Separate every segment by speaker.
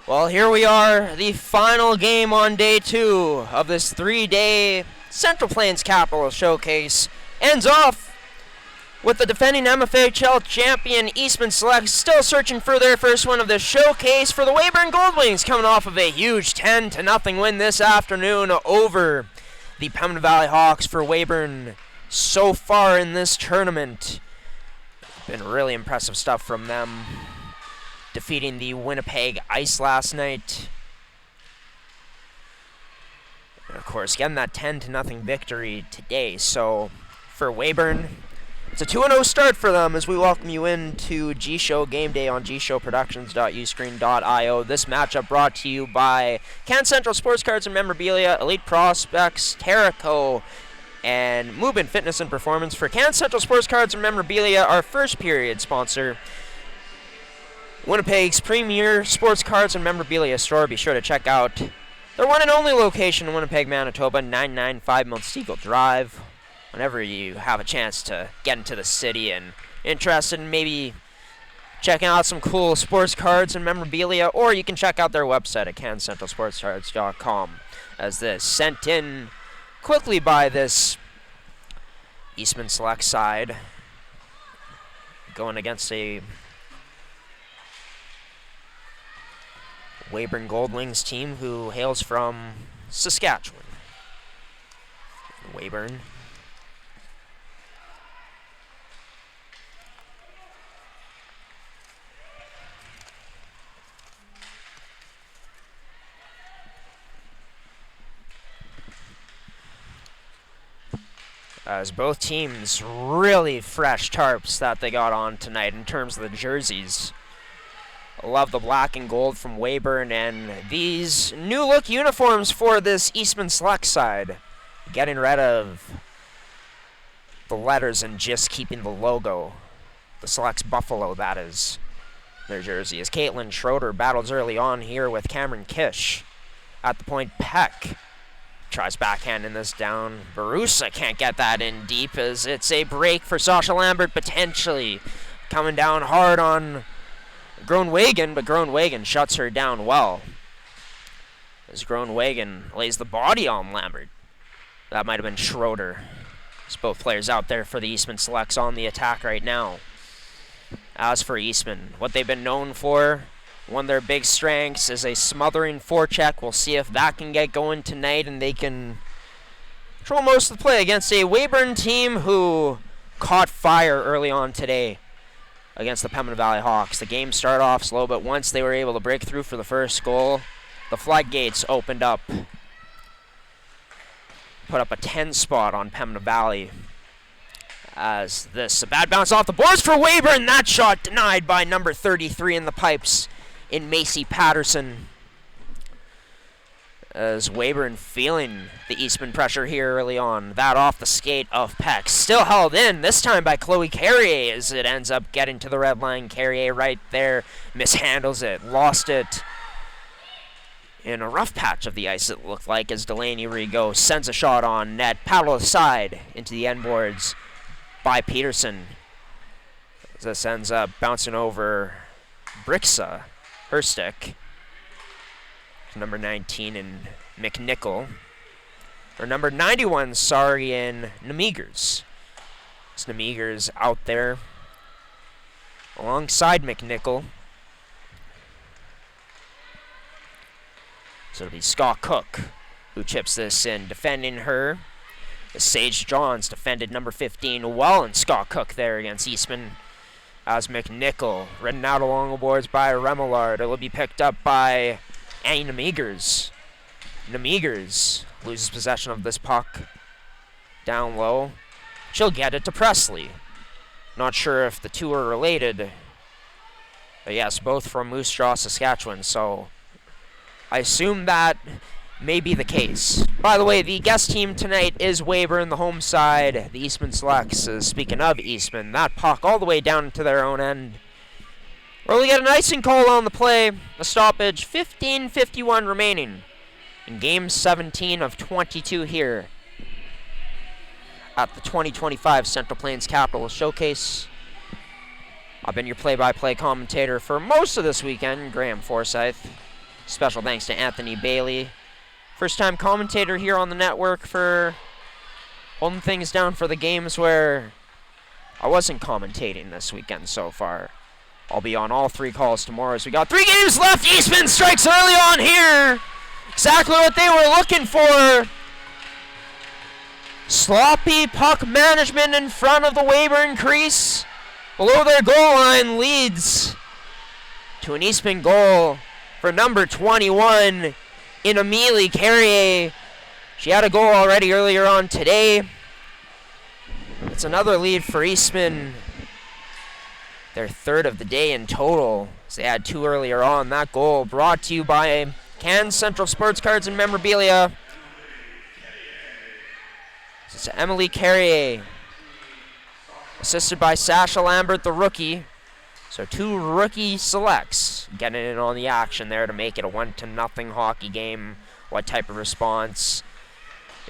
Speaker 1: Well, here we are, the final game on day 2 of this 3-day Central Plains Capital Showcase. Ends off with the defending MFHL champion Eastman Select still searching for their first win of the showcase for the Weyburn Goldwings, coming off of a huge 10-0 win this afternoon over the Pembina Valley Hawks for Weyburn. So far in this tournament, been really impressive stuff from them, defeating the Winnipeg Ice last night. And of course, getting that 10-0 victory today. So for Weyburn, it's a 2-0 start for them as we welcome you into G-Show Game Day on gshowproductions.uscreen.io. This matchup brought to you by Can Central Sports Cards and Memorabilia, Elite Prospects, Terraco, and Movement Fitness and Performance. For Can Central Sports Cards and Memorabilia, our first period sponsor, Winnipeg's premier sports cards and memorabilia store. Be sure to check out their one and only location in Winnipeg, Manitoba, 995 Munstegel Drive. Whenever you have a chance to get into the city and interested in maybe checking out some cool sports cards and memorabilia, or you can check out their website at cancentralsportscards.com. As this sent in quickly by this Eastman Select side, going against a Weyburn Goldwings team who hails from Saskatchewan. Weyburn. As both teams really fresh tarps that they got on tonight in terms of the jerseys. I love the black and gold from Weyburn and these new look uniforms for this Eastman Select side. Getting rid of the letters and just keeping the logo. The Select's buffalo, that is their jersey. As Caitlin Schroeder battles early on here with Cameron Kish. At the point, Peck tries backhanding this down. Barusa can't get that in deep as it's a break for Sasha Lambert, potentially coming down hard on Groenwegen, but Groenwegen shuts her down well. As Groenwegen lays the body on Lambert. That might have been Schroeder. There's both players out there for the Eastman Selects on the attack right now. As for Eastman, what they've been known for, one of their big strengths is a smothering forecheck. We'll see if that can get going tonight and they can control most of the play against a Weyburn team who caught fire early on today against the Pembina Valley Hawks. The game started off slow, but once they were able to break through for the first goal, the floodgates opened up. Put up a 10 spot on Pembina Valley. As this, a bad bounce off the boards for Weyburn. That shot denied by number 33 in the pipes in Macy Patterson. As Weyburn feeling the Eastman pressure here early on. That off the skate of Peck. Still held in, this time by Chloe Carrier as it ends up getting to the red line. Carrier right there mishandles it, lost it in a rough patch of the ice, it looked like, as Delaney Rigaud sends a shot on net. Paddle aside into the end boards by Peterson. As this ends up bouncing over Brixa, her stick. Number 19 in McNichol. Or number 91, sorry, in Nemegers. It's Nemegers out there alongside McNichol. So it'll be Scott Cook who chips this in. Defending her, Sage Johns defended number 15 well, and Scott Cook there against Eastman. As McNichol ridden out along the boards by Remillard. It will be picked up by Annie Nemegers. Nemegers loses possession of this puck down low. She'll get it to Presley. Not sure if the two are related. But yes, both from Moose Jaw, Saskatchewan, so I assume that may be the case. By the way, the guest team tonight is Weyburn, the home side. The Eastman Selects. Speaking of Eastman, that puck all the way down to their own end. We're going to get an icing call on the play. A stoppage, 15:51 remaining in Game 17 of 22 here at the 2025 Central Plains Capital Showcase. I've been your play-by-play commentator for most of this weekend, Graham Forsyth. Special thanks to Anthony Bailey. First time commentator here on the network for holding things down for the games where I wasn't commentating this weekend so far. I'll be on all 3 calls tomorrow as we got 3 games left. Eastman strikes early on here. Exactly what they were looking for. Sloppy puck management in front of the Weyburn crease. Below their goal line leads to an Eastman goal for number 21 in Amelie Carrier. She had a goal already earlier on today. It's another lead for Eastman. Their 3rd of the day in total. So they had 2 earlier on. That goal brought to you by Cannes Central Sports Cards and Memorabilia. This is Emily Carrier, assisted by Sasha Lambert, the rookie. So 2 rookie selects getting in on the action there to make it a 1-0 hockey game. What type of response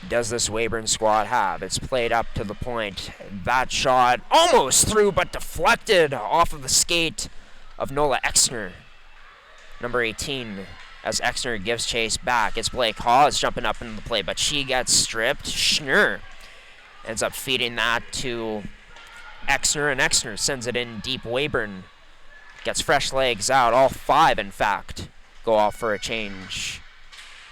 Speaker 1: does this Weyburn squad have? It's played up to the point. That shot almost through, but deflected off of the skate of Nola Exner, number 18, as Exner gives chase back. It's Blake Hawes jumping up into the play, but she gets stripped. Schnur ends up feeding that to Exner, and Exner sends it in deep. Weyburn gets fresh legs out. All 5, in fact, go off for a change.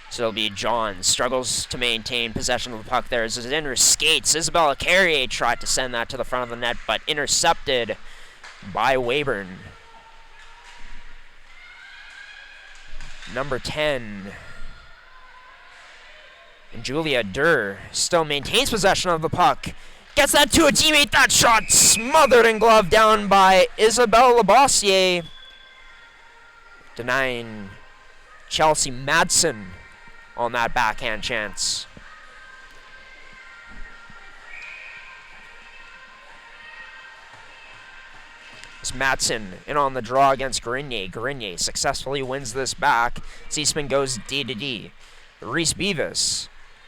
Speaker 1: So it'll be John. Struggles to maintain possession of the puck there as it enters skates. Isabella Carrier tried to send that to the front of the net, but intercepted by Weyburn. Number 10. And Julia Durr still maintains possession of the puck. Gets that to a teammate. That shot smothered and gloved down by Isabelle Labossiere. Denying Chelsea Madsen on that backhand chance. It's Madsen in on the draw against Grenier. Grenier successfully wins this back. Eastman goes D-to-D. Reese Beavis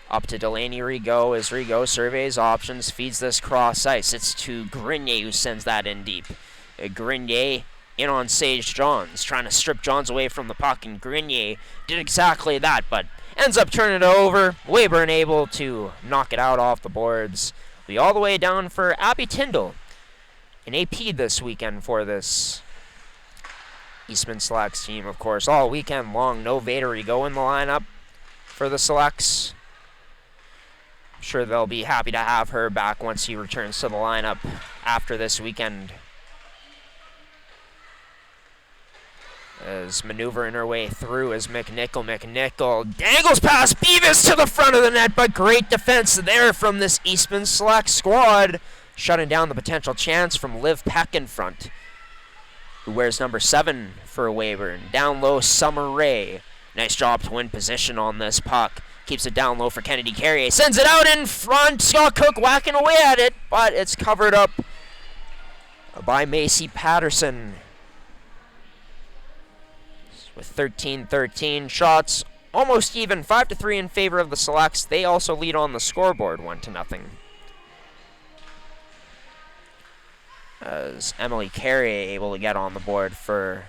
Speaker 1: up to Delaney Rigaud as Rigaud surveys options, feeds this cross ice. It's to Grenier who sends that in deep. Grenier in on Sage Johns, trying to strip Johns away from the puck, and Grenier did exactly that, but ends up turning it over. Weyburn able to knock it out off the boards. Be all the way down for Abby Tyndall, an AP this weekend for this Eastman Selects team, of course. All weekend long, no Vader Rigaud in the lineup for the Selects. I'm sure they'll be happy to have her back once he returns to the lineup after this weekend. As maneuvering her way through is McNichol. McNichol dangles past Beavis to the front of the net, but great defense there from this Eastman Select squad, shutting down the potential chance from Liv Peck in front, who wears number 7 for Weyburn. Down low, Summer Ray. Nice job to win position on this puck. Keeps it down low for Kennedy Carrier. Sends it out in front. Scott Cook whacking away at it, but it's covered up by Macy Patterson. With 13-13 shots, almost even, 5-3 in favor of the Selects. They also lead on the scoreboard, 1-0. As Emily Carrier able to get on the board for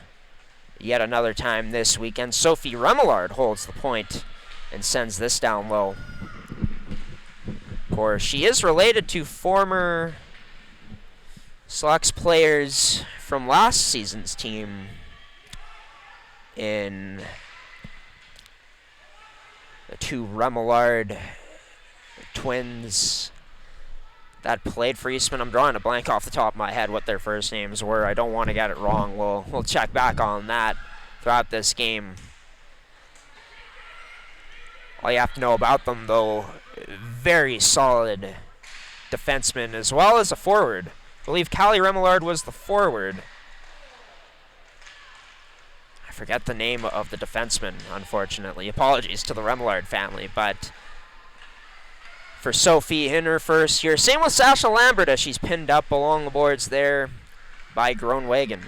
Speaker 1: yet another time this weekend. Sophie Remillard holds the point and sends this down low. Of course, she is related to former Selects players from last season's team in the 2 Remillard twins that played for Eastman. I'm drawing a blank off the top of my head what their first names were. I don't want to get it wrong. We'll check back on that throughout this game. All you have to know about them, though, very solid defenseman as well as a forward. I believe Callie Remillard was the forward. I forget the name of the defenseman, unfortunately. Apologies to the Remillard family, but for Sophie in her first year. Same with Sasha Lambert as she's pinned up along the boards there by Groenwagen.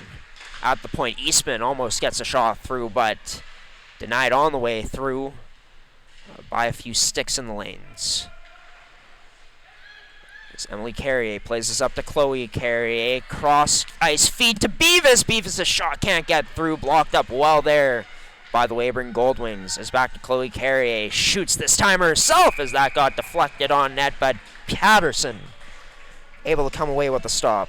Speaker 1: At the point, Eastman almost gets a shot through, but denied on the way through by a few sticks in the lanes. As Emily Carrier plays this up to Chloe Carrier. Cross ice feed to Beavis. Beavis' shot can't get through. Blocked up well there by the Weyburn Goldwings. Is back to Chloe Carrier. Shoots this time herself as that got deflected on net, but Patterson able to come away with a stop.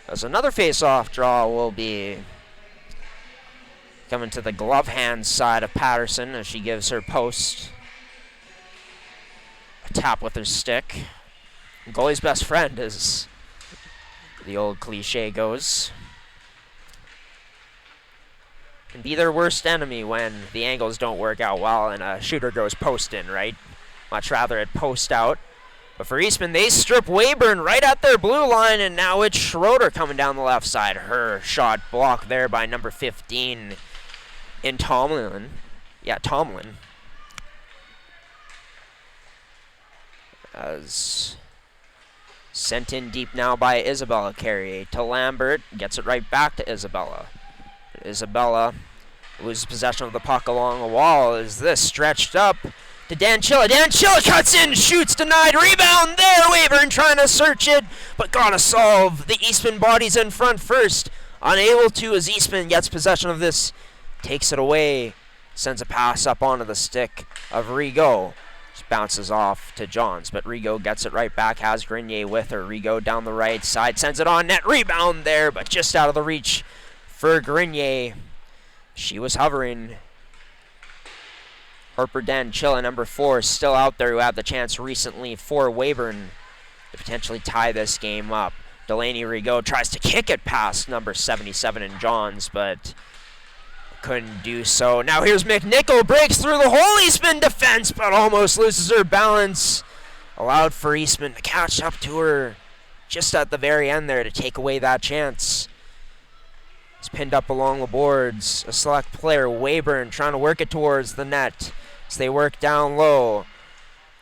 Speaker 1: As another face-off draw will be coming to the glove hand side of Patterson as she gives her post a tap with her stick. Goalie's best friend, as the old cliche goes. Can be their worst enemy when the angles don't work out well and a shooter goes post in, right? Much rather it post out. But for Eastman, they strip Weyburn right at their blue line, and now it's Schroeder coming down the left side. Her shot blocked there by number 15 in Tomlin. Yeah, Tomlin. As sent in deep now by Isabella Carrier to Lambert. Gets it right back to Isabella. Isabella loses possession of the puck along the wall. Is this stretched up to Danchilla. Danchilla cuts in, shoots, denied, rebound there. Weyburn trying to search it, but gotta solve. The Eastman bodies in front first. Unable to as Eastman gets possession of this. Takes it away. Sends a pass up onto the stick of Rigaud. Just bounces off to Johns, but Rigaud gets it right back. Has Grenier with her. Rigaud down the right side. Sends it on net. Rebound there, but just out of the reach for Grenier. She was hovering. Harper Danchilla, number 4, still out there, who had the chance recently for Weyburn to potentially tie this game up. Delaney Rigaud tries to kick it past number 77 in Johns, but couldn't do so. Now here's McNichol, breaks through the whole Eastman defense, but almost loses her balance. Allowed for Eastman to catch up to her just at the very end there to take away that chance. It's pinned up along the boards. A select player, Weyburn, trying to work it towards the net. As they work down low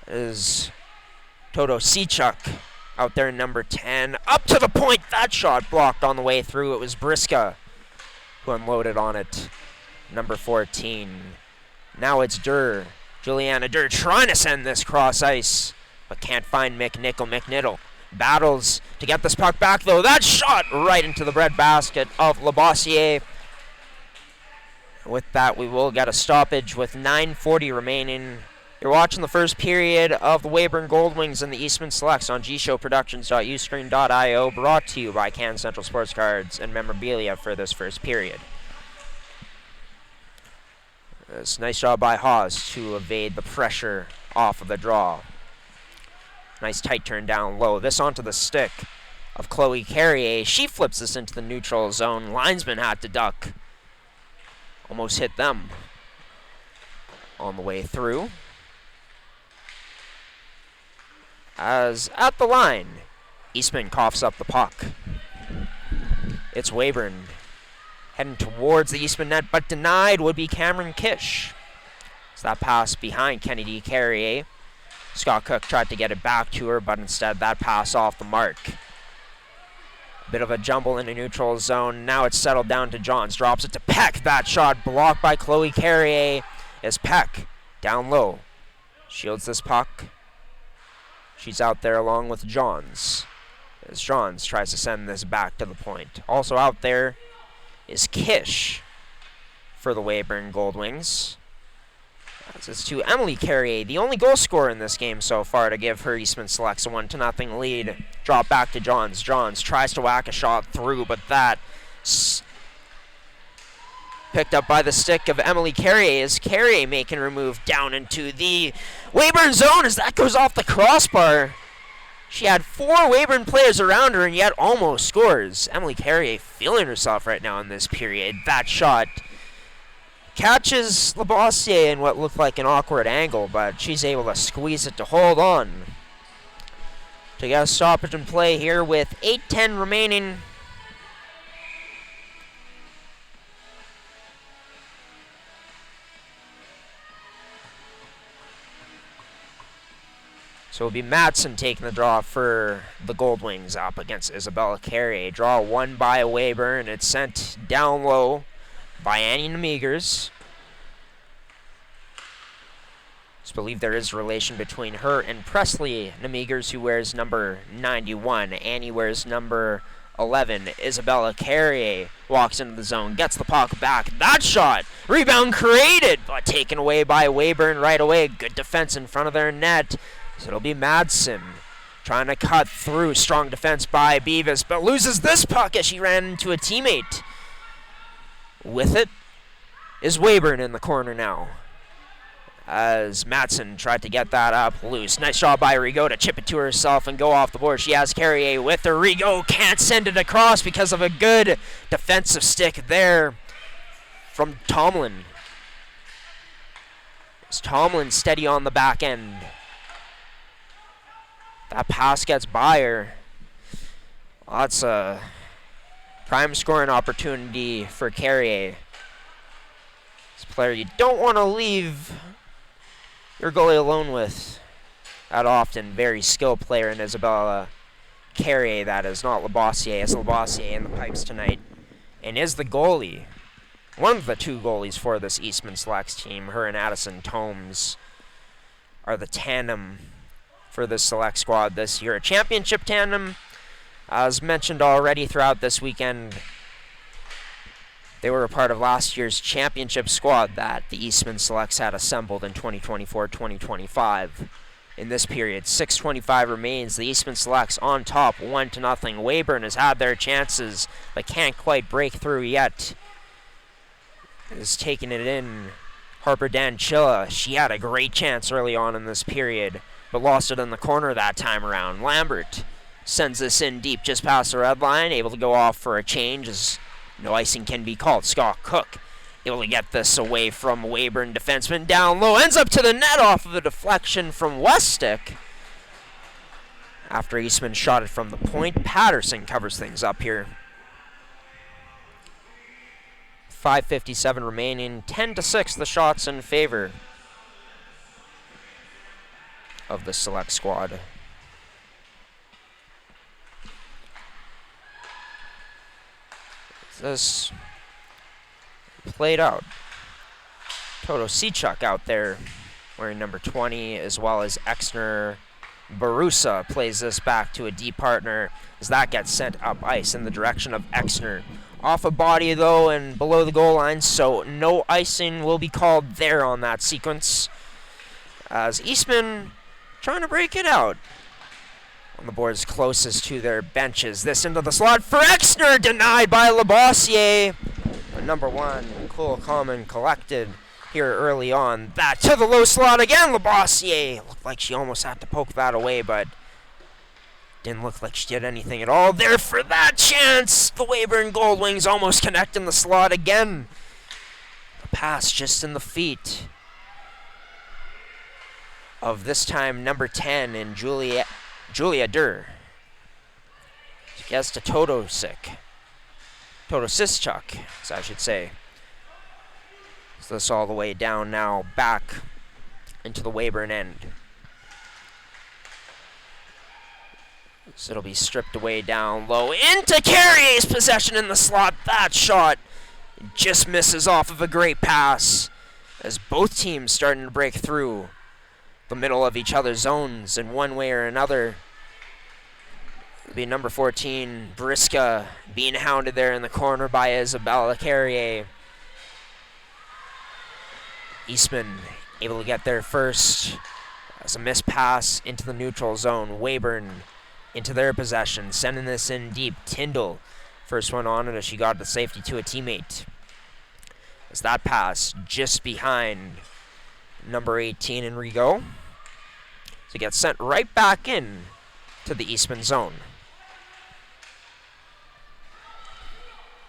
Speaker 1: is Toto Sechuk out there, number 10. Up to the point. That shot blocked on the way through. It was Briska who unloaded on it. Number 14. Now it's Durr. Juliana Durr trying to send this cross ice, but can't find McNichol. McNichol battles to get this puck back, though. That shot right into the breadbasket of Labossiere. With that, we will get a stoppage with 9:40 remaining. You're watching the first period of the Weyburn Goldwings and the Eastman Selects on gshowproductions.uscreen.io, brought to you by Can Central Sports Cards and Memorabilia for this first period. It's a nice job by Haas to evade the pressure off of the draw. Nice tight turn down low. This onto the stick of Chloe Carrier. She flips this into the neutral zone. Linesman had to duck. Almost hit them on the way through. As at the line, Eastman coughs up the puck. It's Weyburn heading towards the Eastman net, but denied would be Cameron Kish. So that pass behind Kennedy Carrier. Scott Cook tried to get it back to her, but instead that pass off the mark. Bit of a jumble in the neutral zone. Now it's settled down to Johns. Drops it to Peck. That shot blocked by Chloe Carrier as Peck down low shields this puck. She's out there along with Johns as Johns tries to send this back to the point. Also out there is Kish for the Weyburn Goldwings. It's to Emily Carrier, the only goal scorer in this game so far, to give her Eastman Selects a 1-0 lead. Drop back to Johns. Johns tries to whack a shot through, but that picked up by the stick of Emily Carrier as Carrier making her move down into the Weyburn zone as that goes off the crossbar. She had 4 Weyburn players around her and yet almost scores. Emily Carrier feeling herself right now in this period. That shot catches Labossiere in what looked like an awkward angle, but she's able to squeeze it to hold on. To get a stoppage in play here with 8:10 remaining. So it'll be Madsen taking the draw for the Goldwings up against Isabella Carrier. Draw won by Weyburn. It's sent down low by Annie Nemegers. I believe there is a relation between her and Presley Nemegers, who wears number 91. Annie wears number 11. Isabella Carrier walks into the zone, gets the puck back. That shot! Rebound created, but taken away by Weyburn right away. Good defense in front of their net. So it'll be Madsen trying to cut through. Strong defense by Beavis, but loses this puck as she ran into a teammate. With it is Weyburn in the corner now, as Madsen tried to get that up loose. Nice job by Rigaud to chip it to herself and go off the board. She has Carrier with her. Rigaud can't send it across because of a good defensive stick there from Tomlin. It's Tomlin steady on the back end. That pass gets by her. That's a prime scoring opportunity for Carrier. This player you don't want to leave your goalie alone with that often. Very skilled player in Isabella Carrier, that is, not Labossiere. It's Labossiere in the pipes tonight, and is the goalie. One of the two goalies for this Eastman Selects team. Her and Addison Tomes are the tandem for this select squad this year. A championship tandem, as mentioned already throughout this weekend. They were a part of last year's championship squad that the Eastman Selects had assembled in 2024-2025. In this period, 6:25 remains. The Eastman Selects on top, 1-0. Weyburn has had their chances, but can't quite break through yet. Is taking it in. Harper Danchilla, she had a great chance early on in this period, but lost it in the corner that time around. Lambert sends this in deep just past the red line, able to go off for a change as no icing can be called. Scott Cook able to get this away from Weyburn defenseman down low. Ends up to the net off of a deflection from Westick. After Eastman shot it from the point, Patterson covers things up here. 5:57 remaining. 10-6 the shots in favor of the select squad. This played out. Toto Sechuk out there wearing number 20, as well as Exner Barusa plays this back to a deep partner as that gets sent up ice in the direction of Exner. Off a body though and below the goal line, so no icing will be called there on that sequence. As Eastman trying to break it out on the boards closest to their benches. This into the slot for Exner, denied by Labossiere. But number 1, cool, calm, and collected here early on. That to the low slot again, Labossiere. Looked like she almost had to poke that away, but didn't look like she did anything at all there for that chance. The Weyburn Gold Wings almost connect in the slot again. The pass just in the feet of this time number 10 in Julia Durr. She gets to Todosic. Todosischuk, as I should say. So this all the way down now, back into the Weyburn end. So it'll be stripped away down low into Carrier's possession in the slot. That shot just misses off of a great pass as both teams starting to break through the middle of each other's zones in one way or another. It'll be number 14, Briska, being hounded there in the corner by Isabella Carrier. Eastman able to get there first. As a missed pass into the neutral zone. Weyburn into their possession, sending this in deep. Tyndall, first one on it as she got the safety to a teammate. As that pass just behind number 18 in Rigaud. So it gets sent right back in to the Eastman zone.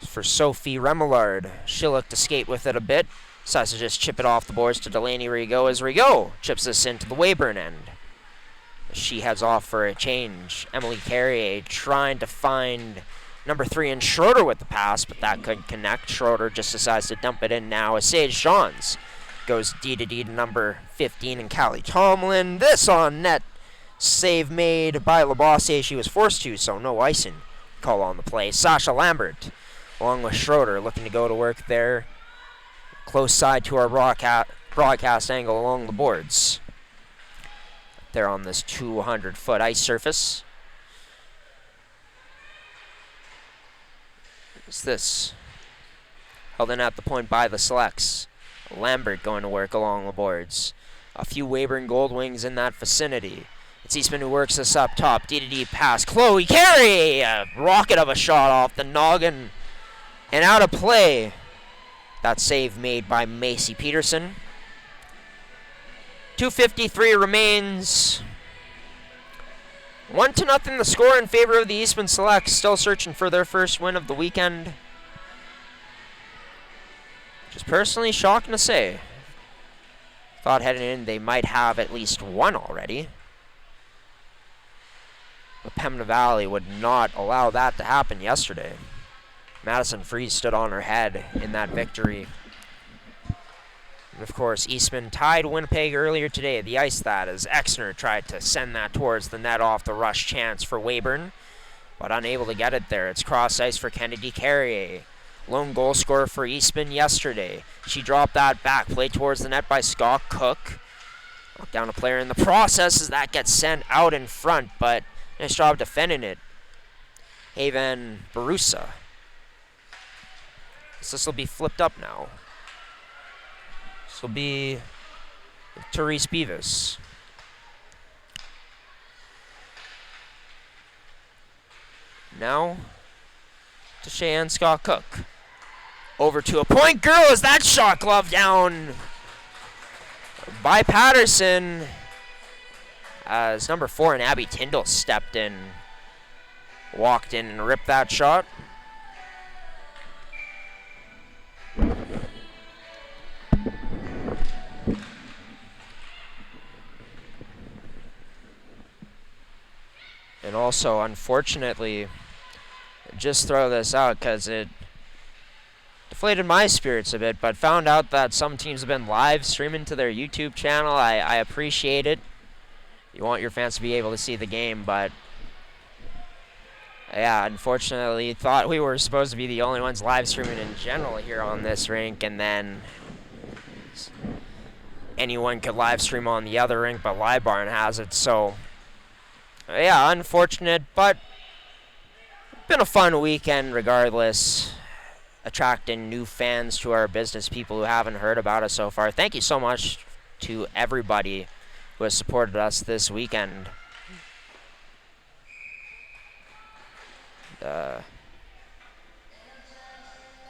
Speaker 1: For Sophie Remillard, she'll look to skate with it a bit. Decides to just chip it off the boards to Delaney Rigaud as Rigaud chips this into the Weyburn end. She heads off for a change. Emily Carrier trying to find number 3 in Schroeder with the pass, but that couldn't connect. Schroeder just decides to dump it in now as Sage Johns goes D-to-D to number 15 in Callie Tomlin. This on net. Save made by Labossiere. She was forced to, so no icing call on the play. Sasha Lambert along with Schroeder looking to go to work there. Close side to our broadcast angle along the boards. there on this 200-foot ice surface. What's this? Held in at the point by the Selects. Lambert going to work along the boards. A few Weyburn Gold Wings in that vicinity. It's Eastman who works this up top. D-to-D pass. Chloe Carey! A rocket of a shot off the noggin. And out of play. That save made by Macy Peterson. 2:53 remains. 1-0 the score in favor of the Eastman Selects. Still searching for their first win of the weekend. Just personally shocking to say. Thought heading in they might have at least one already. But Pembina Valley would not allow that to happen yesterday. Madison Freeze stood on her head in that victory. And of course, Eastman tied Winnipeg earlier today. The ice that as Exner tried to send that towards the net off the rush chance for Weyburn, but unable to get it there. It's cross ice for Kennedy Carrier. Lone goal scorer for Eastman yesterday. She dropped that back. Played towards the net by Scott Cook. Knocked down a player in the process as that gets sent out in front, but nice job defending it. Haven Barusa. So this will be flipped up now. This will be Therese Beavis. Now to Cheyenne Scott Cook. Over to a point girl as that shot glove down by Patterson. As number 4 and Abby Tyndall stepped in, walked in and ripped that shot. And also, unfortunately, just throw this out because it deflated my spirits a bit, but found out that some teams have been live streaming to their YouTube channel. I appreciate it. You want your fans to be able to see the game, but yeah, unfortunately, thought we were supposed to be the only ones live streaming in general here on this rink, and then anyone could live stream on the other rink, but Live Barn has it, so yeah, unfortunate, but been a fun weekend regardless. Attracting new fans to our business, people who haven't heard about us so far. Thank you so much to everybody who has supported us this weekend.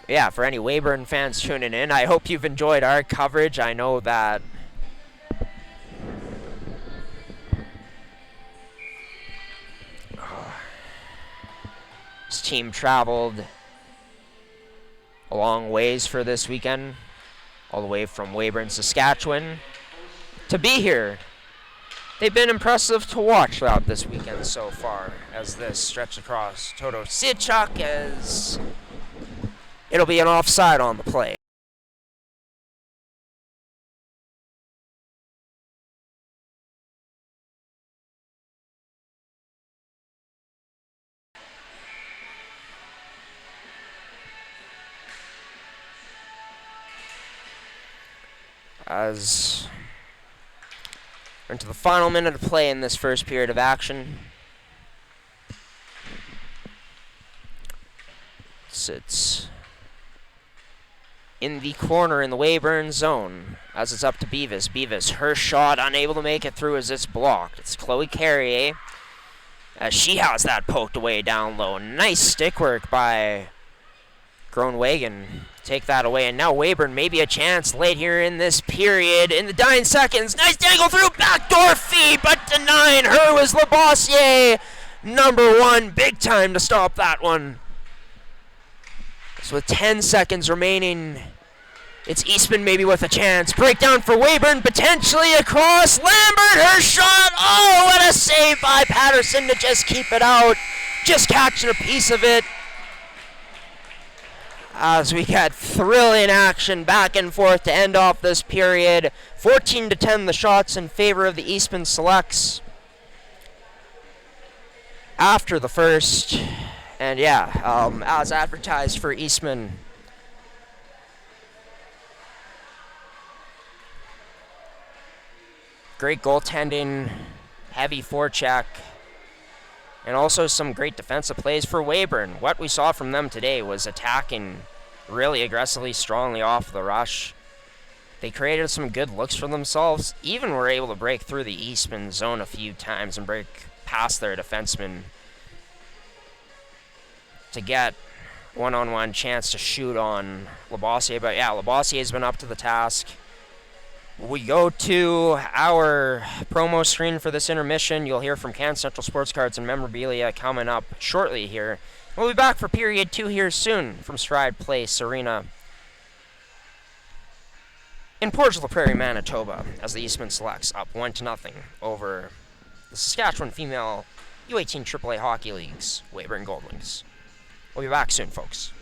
Speaker 1: Yeah, for any Weyburn fans tuning in, I hope you've enjoyed our coverage. I know that this team traveled a long ways for this weekend, all the way from Weyburn, Saskatchewan, to be here. They've been impressive to watch throughout this weekend so far, as this stretch across Toto Sidchuk, as it'll be an offside on the play. As we're into the final minute of play in this first period of action. Sits in the corner in the Weyburn zone as it's up to Beavis. Beavis, her shot, unable to make it through as it's blocked. It's Chloe Carrier as she has that poked away down low. Nice stick work by Groenwegen. Take that away, and now Weyburn maybe a chance late here in this period. In the dying seconds, nice dangle through, backdoor feed, but denying her was Labossiere. Number 1, big time to stop that one. So with 10 seconds remaining, it's Eastman maybe with a chance. Breakdown for Weyburn, potentially across. Lambert, her shot. Oh, what a save by Patterson to just keep it out. Just catching a piece of it. As we get thrilling action back and forth to end off this period. 14-10 the shots in favor of the Eastman Selects after the first. And yeah, as advertised for Eastman, great goaltending heavy forecheck, and also some great defensive plays for Weyburn. What we saw from them today was attacking really aggressively, strongly off the rush. They created some good looks for themselves, even were able to break through the Eastman zone a few times and break past their defenseman to get one-on-one chance to shoot on Labossiere. But yeah, Labossier's been up to the task. We go to our promo screen for this intermission. You'll hear from Can Central Sports Cards and Memorabilia coming up shortly here. We'll be back for period 2 here soon from Stride Place Arena in Portage la Prairie, Manitoba, as the Eastman selects up 1-0 over the Saskatchewan Female U18 AAA Hockey League's Weyburn Goldwings. We'll be back soon, folks.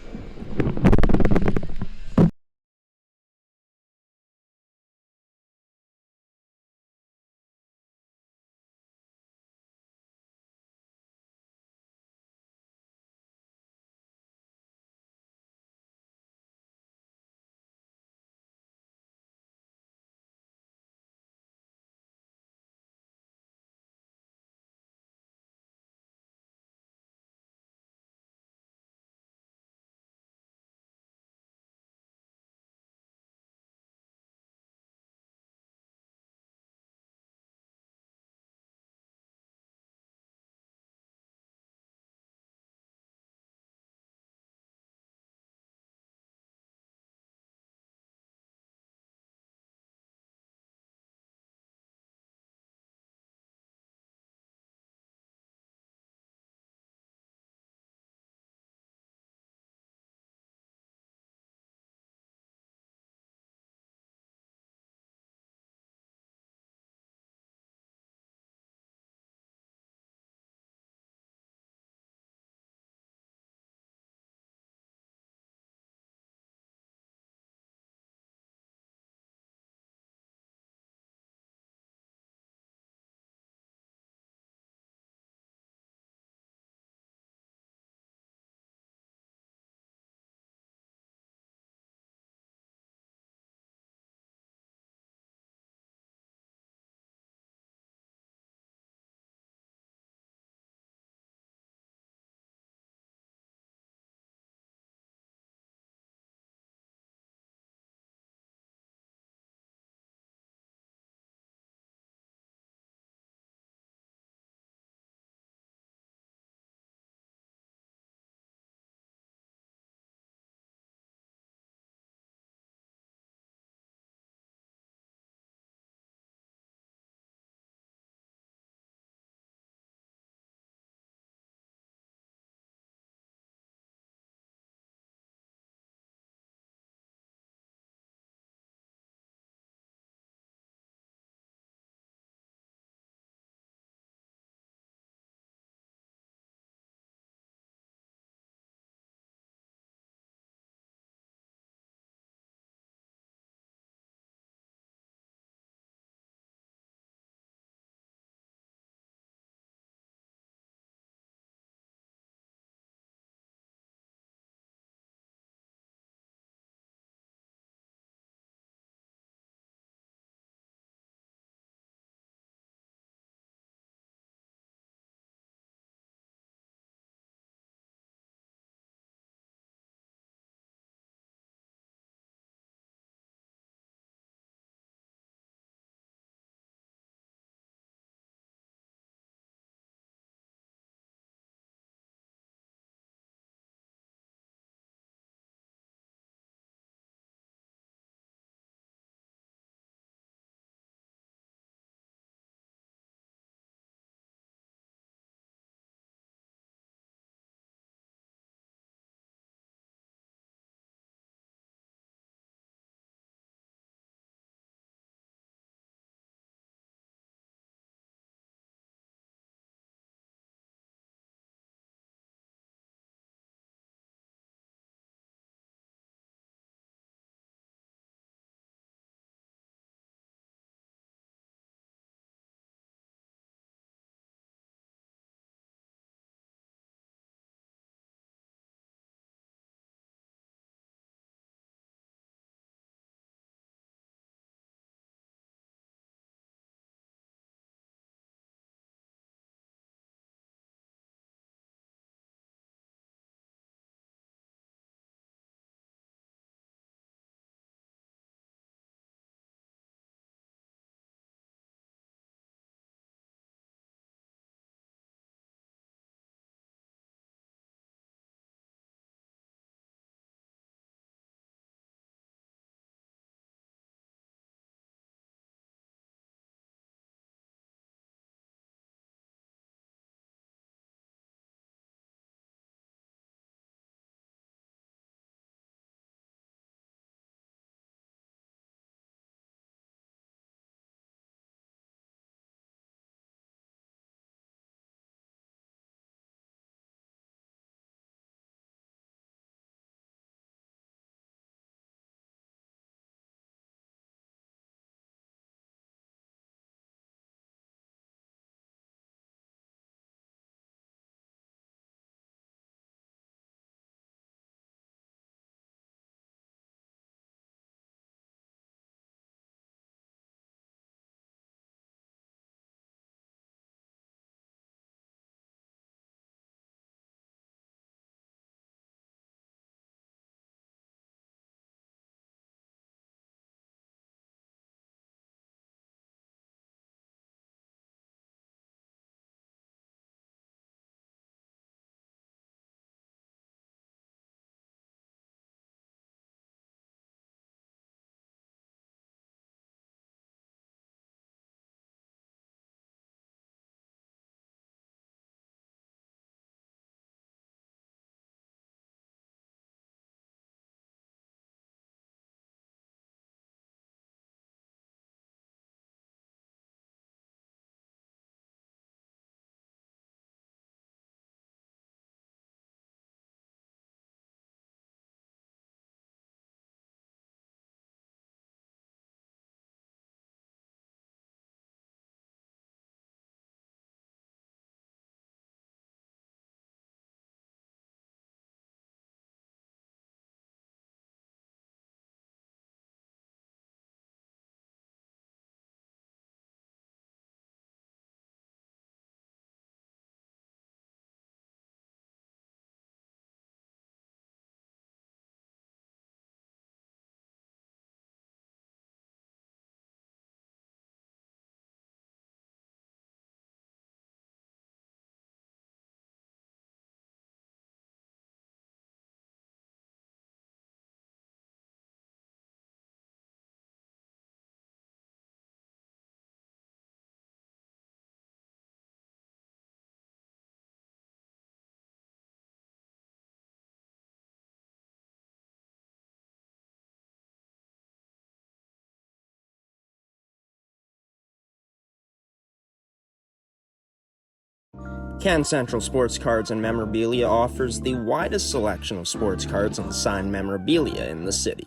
Speaker 2: Can Central Sports Cards and Memorabilia offers the widest selection of sports cards and signed memorabilia in the city.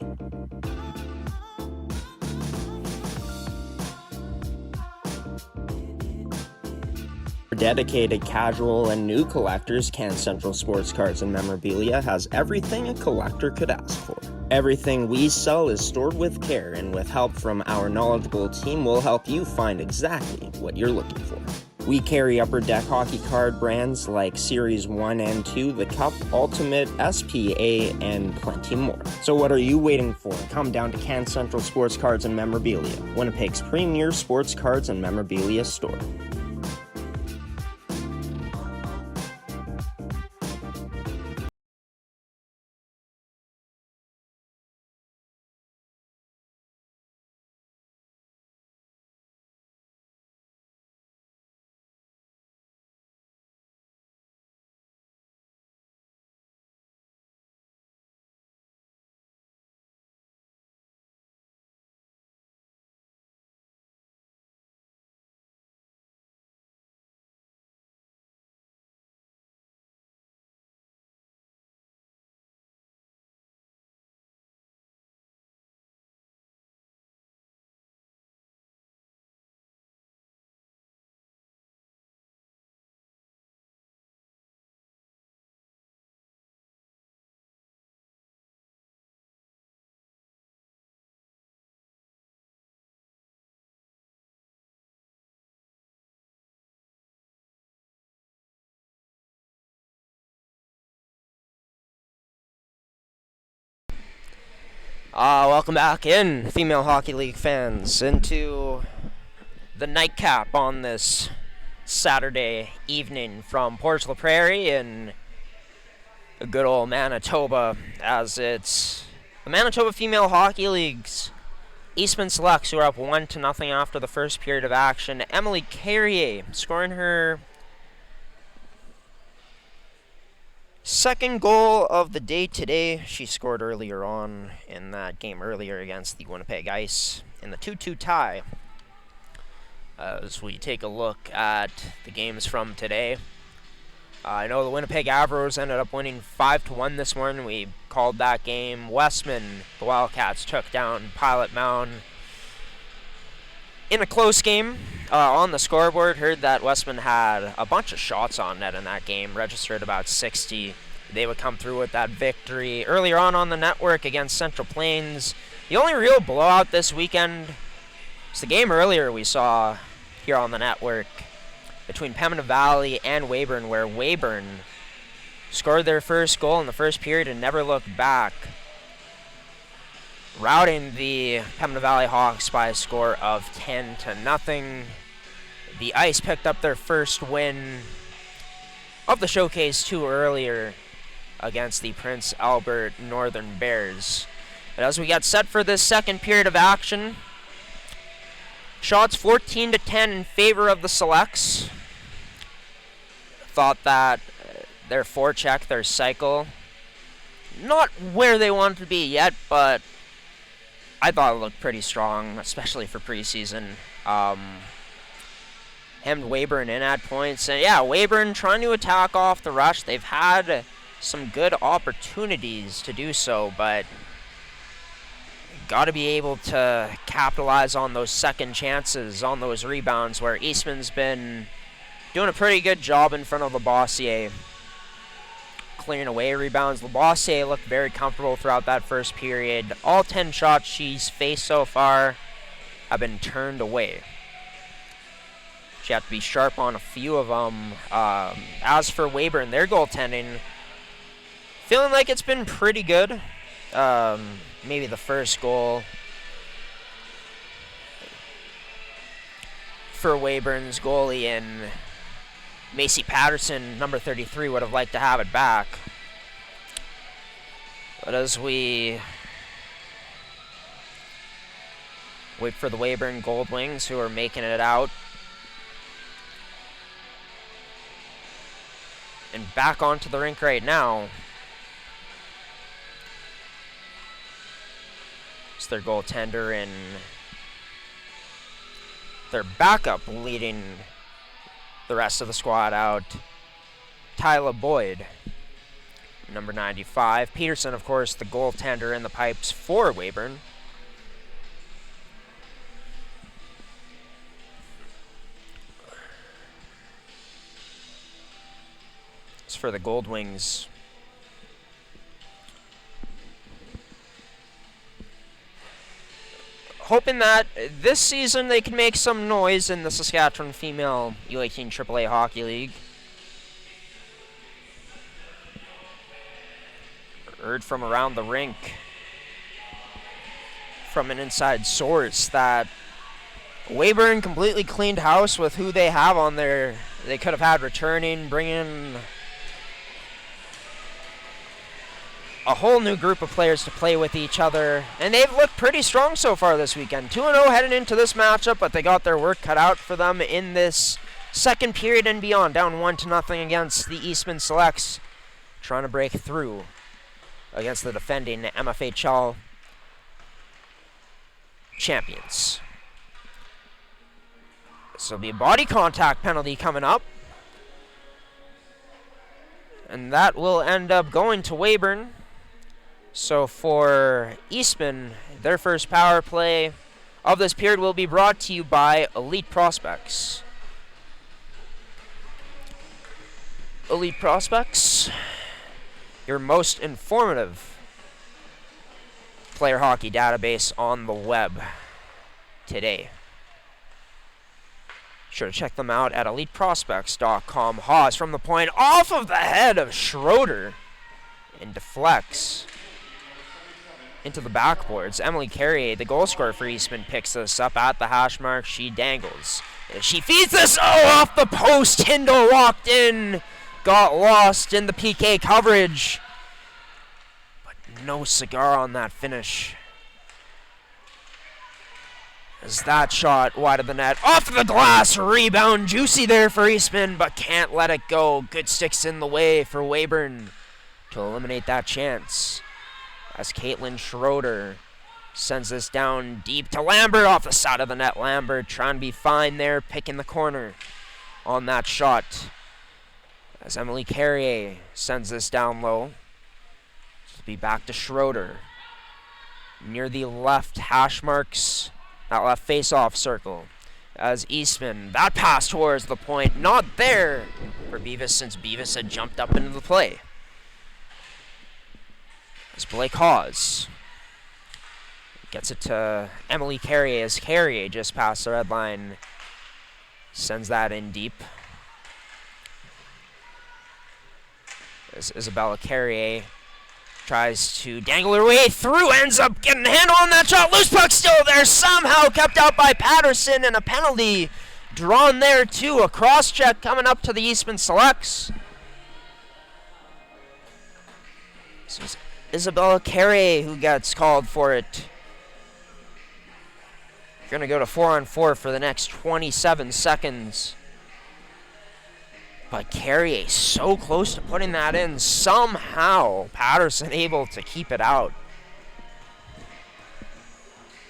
Speaker 2: For dedicated casual and new collectors, Can Central Sports Cards and Memorabilia has everything a collector could ask for. Everything we sell is stored with care, and with help from our knowledgeable team, we'll help you find exactly what you're looking for. We carry upper deck hockey card brands like Series 1 and 2, the Cup, Ultimate, SPA, and plenty more. So what are you waiting for? Come down to Can Central Sports Cards and Memorabilia, Winnipeg's premier sports cards and memorabilia store.
Speaker 1: Welcome back in, female hockey league fans, into the nightcap on this Saturday evening from Portage La Prairie in good old Manitoba, as it's the Manitoba Female Hockey League's Eastman Selects, who are up 1-0 after the first period of action. Emily Carrier scoring her second goal of the day today. She scored earlier on in that game earlier against the Winnipeg Ice in the 2-2 tie. As we take a look at the games from today, I know the Winnipeg Avros ended up winning 5-1 this morning. We called that game. Westman, the Wildcats, took down Pilot Mound in a close game. On the scoreboard, heard that Westman had a bunch of shots on net in that game, registered about 60. They would come through with that victory. Earlier on the network against Central Plains, the only real blowout this weekend was the game earlier we saw here on the network between Pembina Valley and Weyburn, where Weyburn scored their first goal in the first period and never looked back, routing the Pembina Valley Hawks by a score of 10-0. The Ice picked up their first win of the Showcase 2 earlier against the Prince Albert Northern Bears. But as we get set for this second period of action, shots 14-10 in favor of the Selects. Thought that their forecheck, their cycle, not where they wanted to be yet, but I thought it looked pretty strong, especially for preseason. Hemmed Weyburn in at points. And yeah, Weyburn trying to attack off the rush. They've had some good opportunities to do so, but got to be able to capitalize on those second chances, on those rebounds, where Eastman's been doing a pretty good job in front of Labossiere, clearing away rebounds. Labossiere looked very comfortable throughout that first period. All 10 shots she's faced so far have been turned away. She had to be sharp on a few of them. As for Weyburn, their goaltending, feeling like it's been pretty good. Maybe the first goal for Weyburn's goalie and Macy Patterson, number 33, would have liked to have it back. But as we wait for the Weyburn Gold Wings, who are making it out, and back onto the rink right now, it's their goaltender and their backup leading the rest of the squad out. Tyler Boyd, number 95. Peterson, of course, the goaltender in the pipes for Weyburn. As for the Gold Wings, hoping that this season they can make some noise in the Saskatchewan Female U18 AAA Hockey League. Heard from around the rink, from an inside source, that Weyburn completely cleaned house with who they have on there. They could have had returning, bringing a whole new group of players to play with each other, and they've looked pretty strong so far this weekend. 2-0 heading into this matchup, but they got their work cut out for them in this second period and beyond, down 1-0 against the Eastman Selects, trying to break through against the defending MFHL champions. This will be a body contact penalty coming up, and that will end up going to Weyburn. So for Eastman, their first power play of this period will be brought to you by Elite Prospects. Elite Prospects, your most informative player hockey database on the web today. Sure to check them out at eliteprospects.com. Haas from the point, off of the head of Schroeder, and deflects into the backboards. Emily Carrier, the goal scorer for Eastman, picks this up at the hash mark. She dangles. She feeds this, off the post. Hindle walked in, got lost in the PK coverage, but no cigar on that finish. As that shot wide of the net, off the glass, rebound, juicy there for Eastman, but can't let it go. Good sticks in the way for Weyburn to eliminate that chance. As Caitlin Schroeder sends this down deep to Lambert, off the side of the net. Lambert trying to be fine there, picking the corner on that shot. As Emily Carrier sends this down low. It'll be back to Schroeder. Near the left hash marks, that left face-off circle. As Eastman, that pass towards the point, not there for Beavis, since Beavis had jumped up into the play. As Blake Hawes gets it to Emily Carrier, as Carrier just past the red line, sends that in deep. As Isabella Carrier tries to dangle her way through, ends up getting a handle on that shot. Loose puck still there, somehow kept out by Patterson, and a penalty drawn there too. A cross check coming up to the Eastman Selects. This is Isabella Carrier who gets called for it. You're going to go to 4-on-4 for the next 27 seconds. But Carrier so close to putting that in. Somehow Patterson able to keep it out.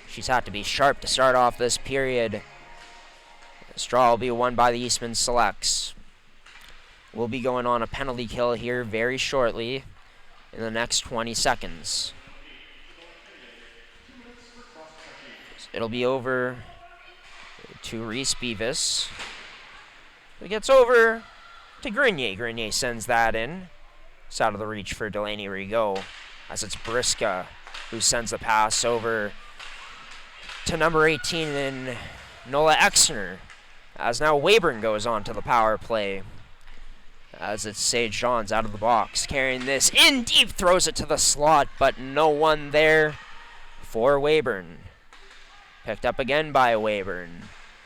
Speaker 1: She's had to be sharp to start off this period. The draw will be won by the Eastman Selects. We'll be going on a penalty kill here very shortly in the next 20 seconds. It'll be over to Reese Beavis. It gets over to Grenier. Grenier sends that in. It's out of the reach for Delaney Rigaud, as it's Briska who sends the pass over to number 18 in Nola Exner, as now Weyburn goes on to the power play. As it's Sage Johns out of the box, carrying this in deep, throws it to the slot, but no one there for Weyburn. Picked up again by Weyburn.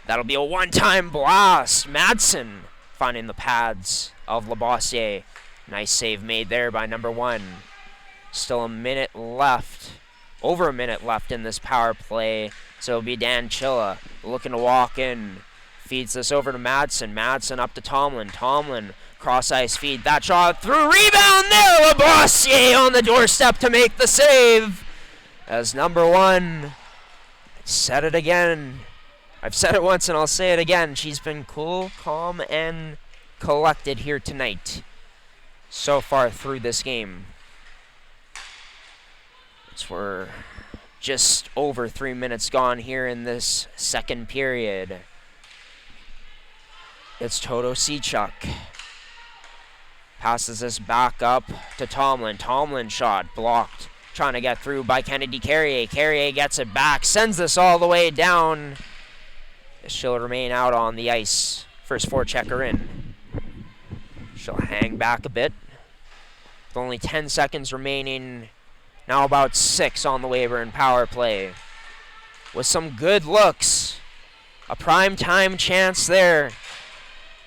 Speaker 1: That'll be a one-time blast. Madsen finding the pads of Labossiere. Nice save made there by number 1. Still a minute left, over a minute left in this power play. So it'll be Dan Chilla looking to walk in. Feeds this over to Madsen. Madsen up to Tomlin. Tomlin, cross-ice feed. That shot through. Rebound there. Labossiere on the doorstep to make the save. As number 1 said it again. I've said it once and I'll say it again. She's been cool, calm, and collected here tonight so far through this game. So we're just over 3 minutes gone here in this second period. It's Toto Sechuk. Passes this back up to Tomlin. Tomlin shot blocked. Trying to get through by Kennedy Carrier. Carrier gets it back. Sends this all the way down. She'll remain out on the ice. First forechecker in. She'll hang back a bit. With only 10 seconds remaining. Now about 6 on the Weyburn power play. With some good looks. A prime time chance there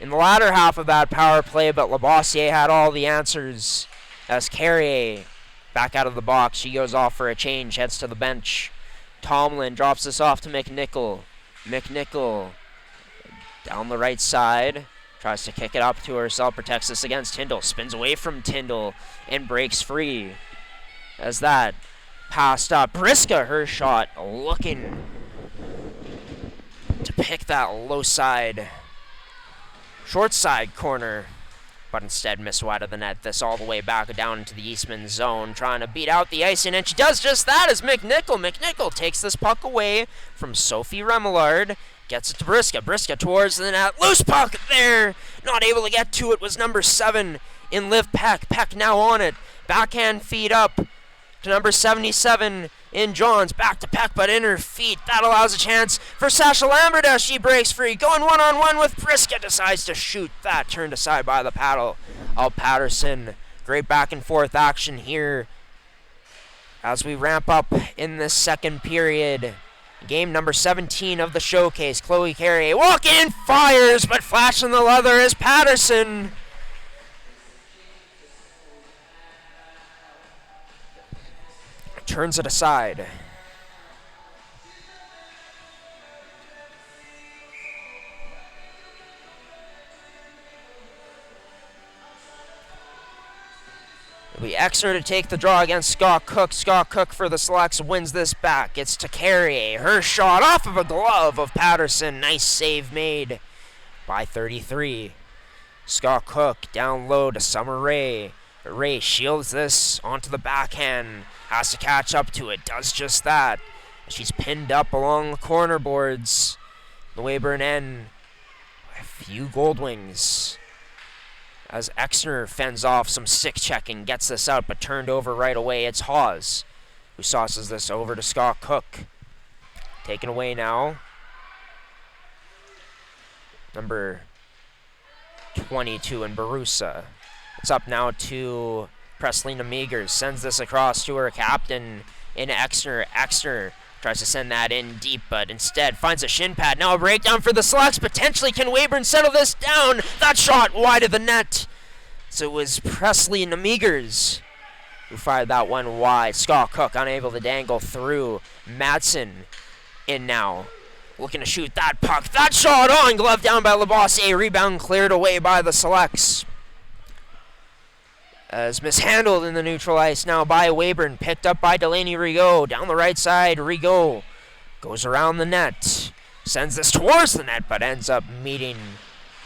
Speaker 1: in the latter half of that power play, but Labossiere had all the answers as Carrier back out of the box. She goes off for a change, heads to the bench. Tomlin drops this off to McNichol. McNichol down the right side. Tries to kick it up to herself, protects this against Tyndall. Spins away from Tyndall and breaks free. As that passed up. Briska, her shot, looking to pick that low side. Short side corner, but instead missed wide of the net. This all the way back down into the Eastman zone, trying to beat out the icing, and she does just that as McNichol takes this puck away from Sophie Remillard, gets it to Briska. Briska towards the net, loose puck there, not able to get to it was number 7 in Liv Peck. Peck now on it, backhand feed up to number 77 in Johns, back to Peck, but in her feet. That allows a chance for Sasha Lambert as she breaks free. Going one-on-one with Briska, decides to shoot that. Turned aside by the paddle of Patterson. Great back and forth action here as we ramp up in this second period. Game number 17 of the showcase. Chloe Carrier walking in, fires, but flashing the leather is Patterson. Turns it aside. It'll be Exner to take the draw against Scott Cook. Scott Cook for the Selects wins this back. It's to Carrier. Her shot off of a glove of Patterson. Nice save made by 33. Scott Cook down low to Summer Ray. Ray shields this onto the backhand. Has to catch up to it. Does just that. She's pinned up along the corner boards. The Weyburn end. A few Gold Wings. As Exner fends off some stick checking. Gets this out, but turned over right away. It's Hawes who sauces this over to Scott Cook. Taken away now. Number 22 in Barusa. It's up now to Preslina Meagers. Sends this across to her captain in Exner. Exner tries to send that in deep, but instead finds a shin pad. Now a breakdown for the Selects. Potentially can Weyburn settle this down? That shot wide of the net. So it was Preslina Meagers who fired that one wide. Scott Cook unable to dangle through. Madsen in now. Looking to shoot that puck. That shot on. Glove down by Labossiere. Rebound cleared away by the Selects. As mishandled in the neutral ice now by Weyburn. Picked up by Delaney Rigaud. Down the right side, Rigaud goes around the net. Sends this towards the net, but ends up meeting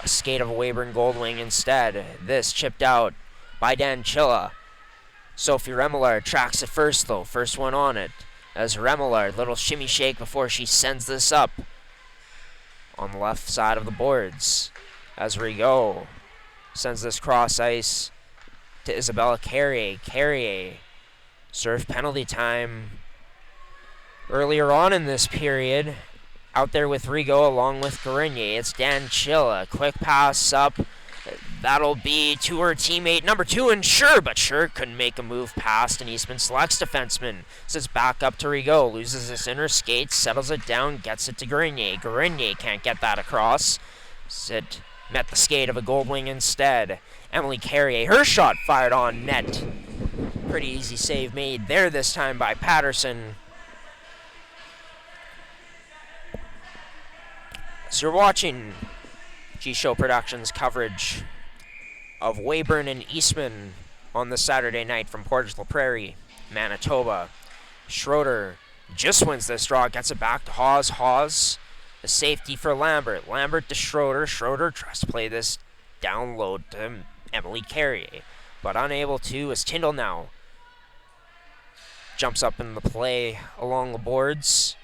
Speaker 1: a skate of a Weyburn Goldwing instead. This chipped out by Danchilla. Sophie Remillard tracks it first, though. First one on it. As Remillard, little shimmy shake before she sends this up on the left side of the boards. As Rigaud sends this cross ice to Isabella Carrier. Carrier served penalty time earlier on in this period. Out there with Rigaud along with Garinier. It's Danchilla. Quick pass up. That'll be to her teammate number 2 and Sure, but Sure couldn't make a move past an Eastman Selects defenseman. Sits back up to Rigaud. Loses this inner skate. Settles it down. Gets it to Garinier. Garinier can't get that across. Sid met the skate of a Goldwing instead. Emily Carrier, her shot fired on net. Pretty easy save made there this time by Patterson. So you're watching G-Show Productions coverage of Weyburn and Eastman on this Saturday night from Portage La Prairie, Manitoba. Schroeder just wins this draw, gets it back to Hawes. Hawes, a safety for Lambert. Lambert to Schroeder. Schroeder tries to play this down low to Emily Carrier. but unable to as Tyndall now jumps up in the play along the boards.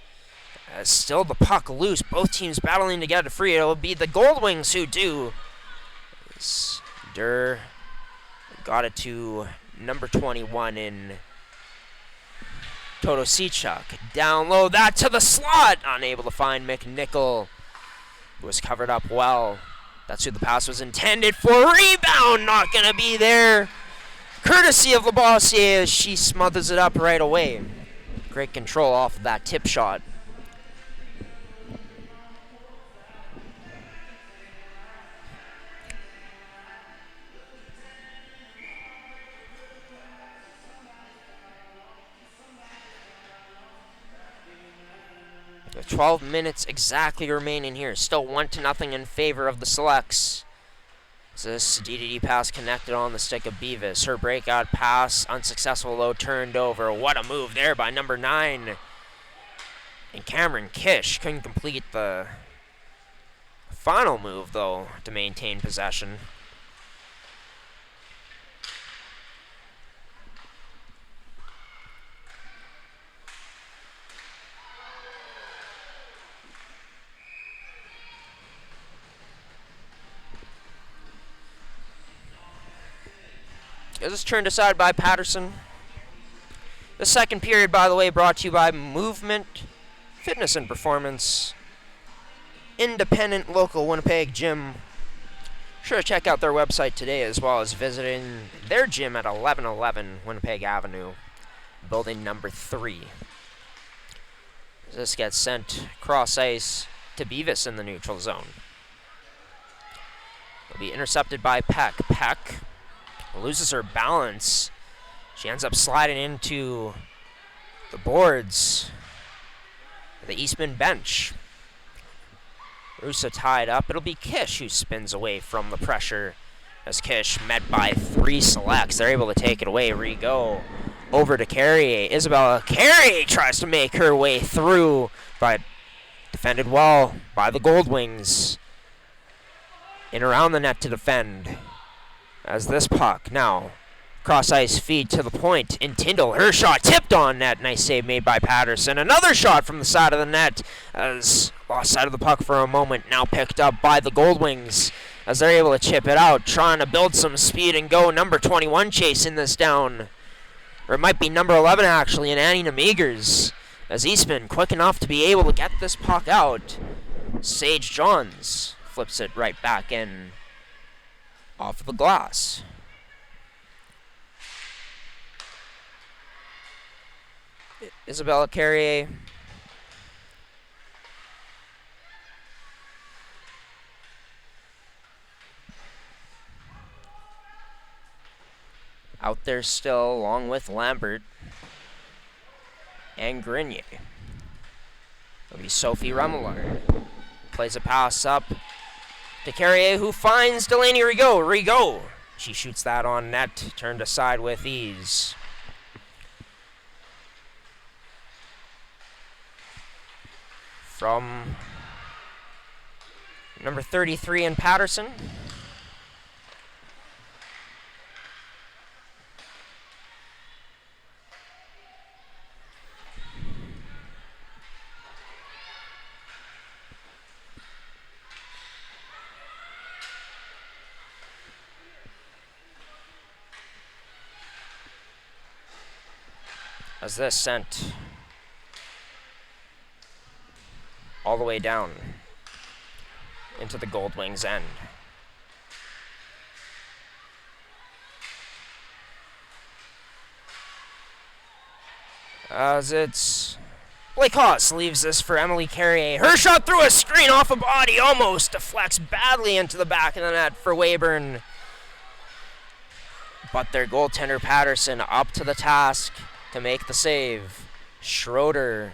Speaker 1: Still the puck loose. Both teams battling to get it free. It'll be the Goldwings who do. Durr got it to number 21 in Todosichuk. Down low, that to the slot. Unable to find McNichol, who was covered up well. That's who the pass was intended for. Rebound, not going to be there. Courtesy of Labossiere as she smothers it up right away. Great control off of that tip shot. With 12 minutes exactly remaining here. Still 1-0 in favor of the Selects. This DDD pass connected on the stick of Beavis. Her breakout pass, unsuccessful though, turned over. What a move there by number 9. And Cameron Kish couldn't complete the final move though to maintain possession. It was turned aside by Patterson. The second period, by the way, brought to you by Movement, Fitness and Performance, independent local Winnipeg gym. Sure to check out their website today as well as visiting their gym at 1111 Winnipeg Avenue, building number 3. This gets sent cross ice to Beavis in the neutral zone. It'll be intercepted by Peck. Peck loses her balance. She ends up sliding into the boards. The Eastman bench. Rusa tied up. It'll be Kish who spins away from the pressure as Kish met by 3 Selects. They're able to take it away. Rigaud over to Carrier. Isabella Carrier tries to make her way through, but defended well by the Goldwings. In around the net to defend. As this puck now cross ice feed to the point in Tyndall. Her shot tipped on net. Nice save made by Patterson. Another shot from the side of the net as lost side of the puck for a moment. Now picked up by the Goldwings as they're able to chip it out. Trying to build some speed and go. Number 21 chasing this down. Or it might be number 11 actually, and Annie Nemegers. As Eastman quick enough to be able to get this puck out. Sage Johns flips it right back in off of the glass. Isabella Carrier out there still, along with Lambert and Grenier. It'll be Sophie Remillard. Plays a pass up to Carrier, who finds Delaney Rigaud. Rigaud! She shoots that on net, turned aside with ease. From number 33 in Patterson. As this sent all the way down into the Goldwings' end. As it's Blake Haas leaves this for Emily Carrier. Her shot through a screen off a body almost deflects badly into the back of the net for Weyburn. But their goaltender Patterson up to the task to make the save. Schroeder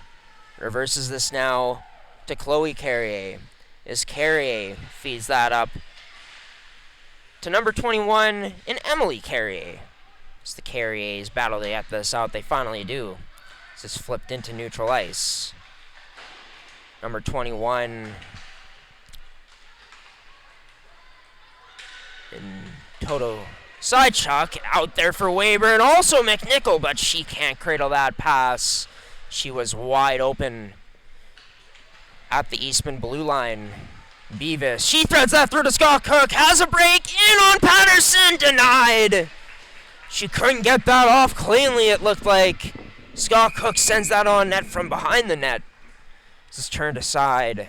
Speaker 1: reverses this now to Chloe Carrier. As Carrier feeds that up to number 21 in Emily Carrier. It's the Carriers battle to get this out. They finally do. This is flipped into neutral ice. Number 21 in Side chuck out there for Weyburn. Also McNichol, but she can't cradle that pass. She was wide open at the Eastman blue line. Beavis, she threads that through to Scott Cook. Has a break. In on Patterson. Denied. She couldn't get that off cleanly, it looked like. Scott Cook sends that on net from behind the net. This is turned aside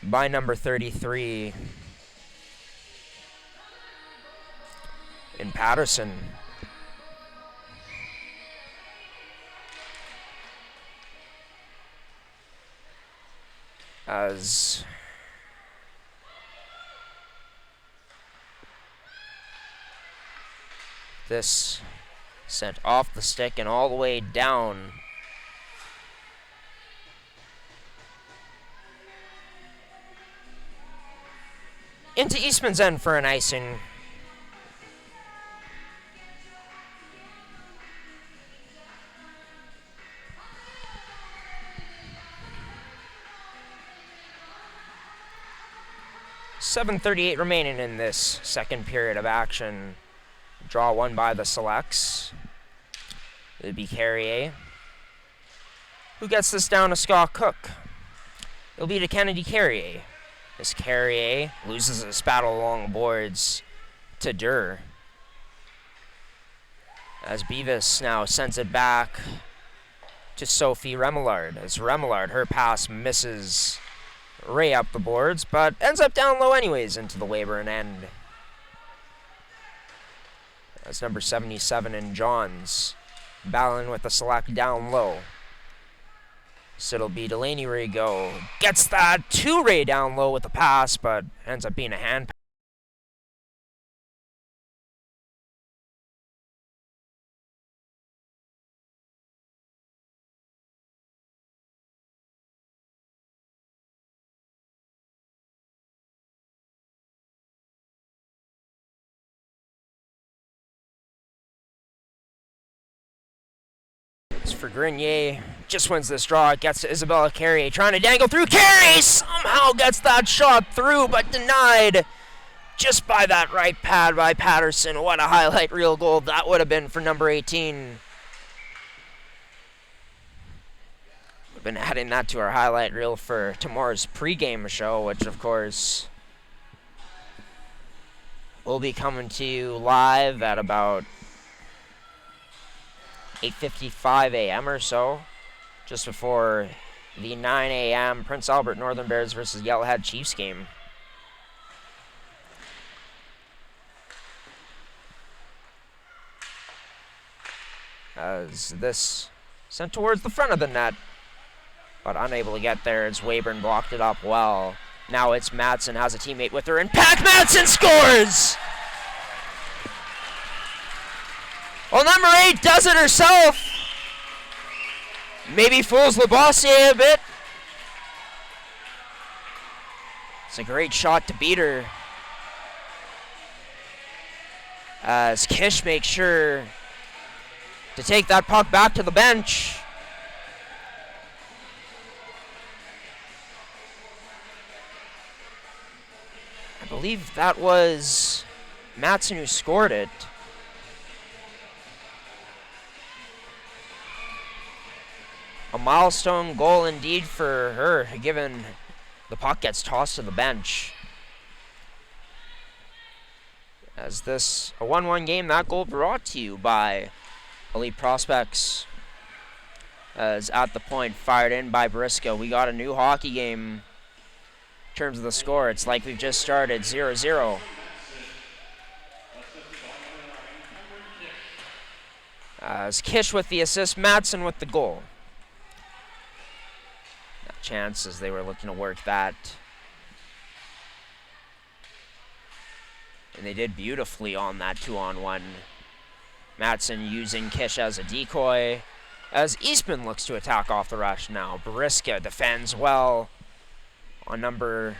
Speaker 1: by number 33 in Patterson. As this sent off the stick and all the way down. Into Eastman's end for an icing. .738 remaining in this second period of action. Draw one by the Selects. It would be Carrier, who gets this down to Scott Cook. It'll be to Kennedy Carrier. As Carrier loses his battle along the boards to Durr. As Beavis now sends it back to Sophie Remillard. As Remillard, her pass misses Ray up the boards, but ends up down low anyways into the Weyburn end. That's number 77 in Johns, battling with the Select down low. So it'll be Delaney Rigo. Gets that to Ray down low with the pass, but ends up being a hand pass. For Grenier, just wins this draw. Gets to Isabella Carrier, trying to dangle through. Carrier somehow gets that shot through, but denied just by that right pad by Patterson. What a highlight reel goal that would have been for number 18. We've been adding that to our highlight reel for tomorrow's pregame show, which of course will be coming to you live at about 8:55 a.m. or so, just before the 9 a.m. Prince Albert Northern Bears versus Yellowhead Chiefs game. As this sent towards the front of the net, but unable to get there as Weyburn blocked it up well. Now it's Madsen, has a teammate with her, and Pac Madsen scores! Well, number 8 does it herself. Maybe fools Labossiere a bit. It's a great shot to beat her. As Kish makes sure to take that puck back to the bench. I believe that was Madsen who scored it. A milestone goal indeed for her, given the puck gets tossed to the bench. As this, a 1-1 game, that goal brought to you by Elite Prospects. As at the point, fired in by Briscoe. We got a new hockey game in terms of the score. It's like we've just started, 0-0. As Kish with the assist, Madsen with the goal. Chance as they were looking to work that. And they did beautifully on that 2-on-1. Madsen using Kish as a decoy. As Eastman looks to attack off the rush now. Bariska defends well on number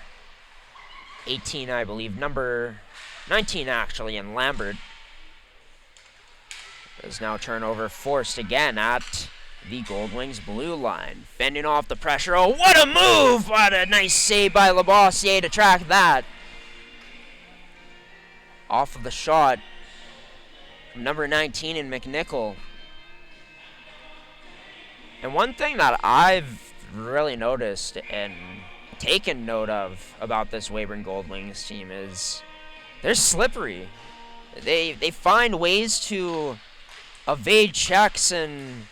Speaker 1: 18, I believe. Number 19, actually, and Lambert. There's now turnover forced again at the Gold Wings blue line. Fending off the pressure. Oh, what a move! What a nice save by Labossiere to track that. off of the shot from number 19 in McNichol. And one thing that I've really noticed and taken note of about this Weyburn Gold Wings team is they're slippery. They find ways to evade checks and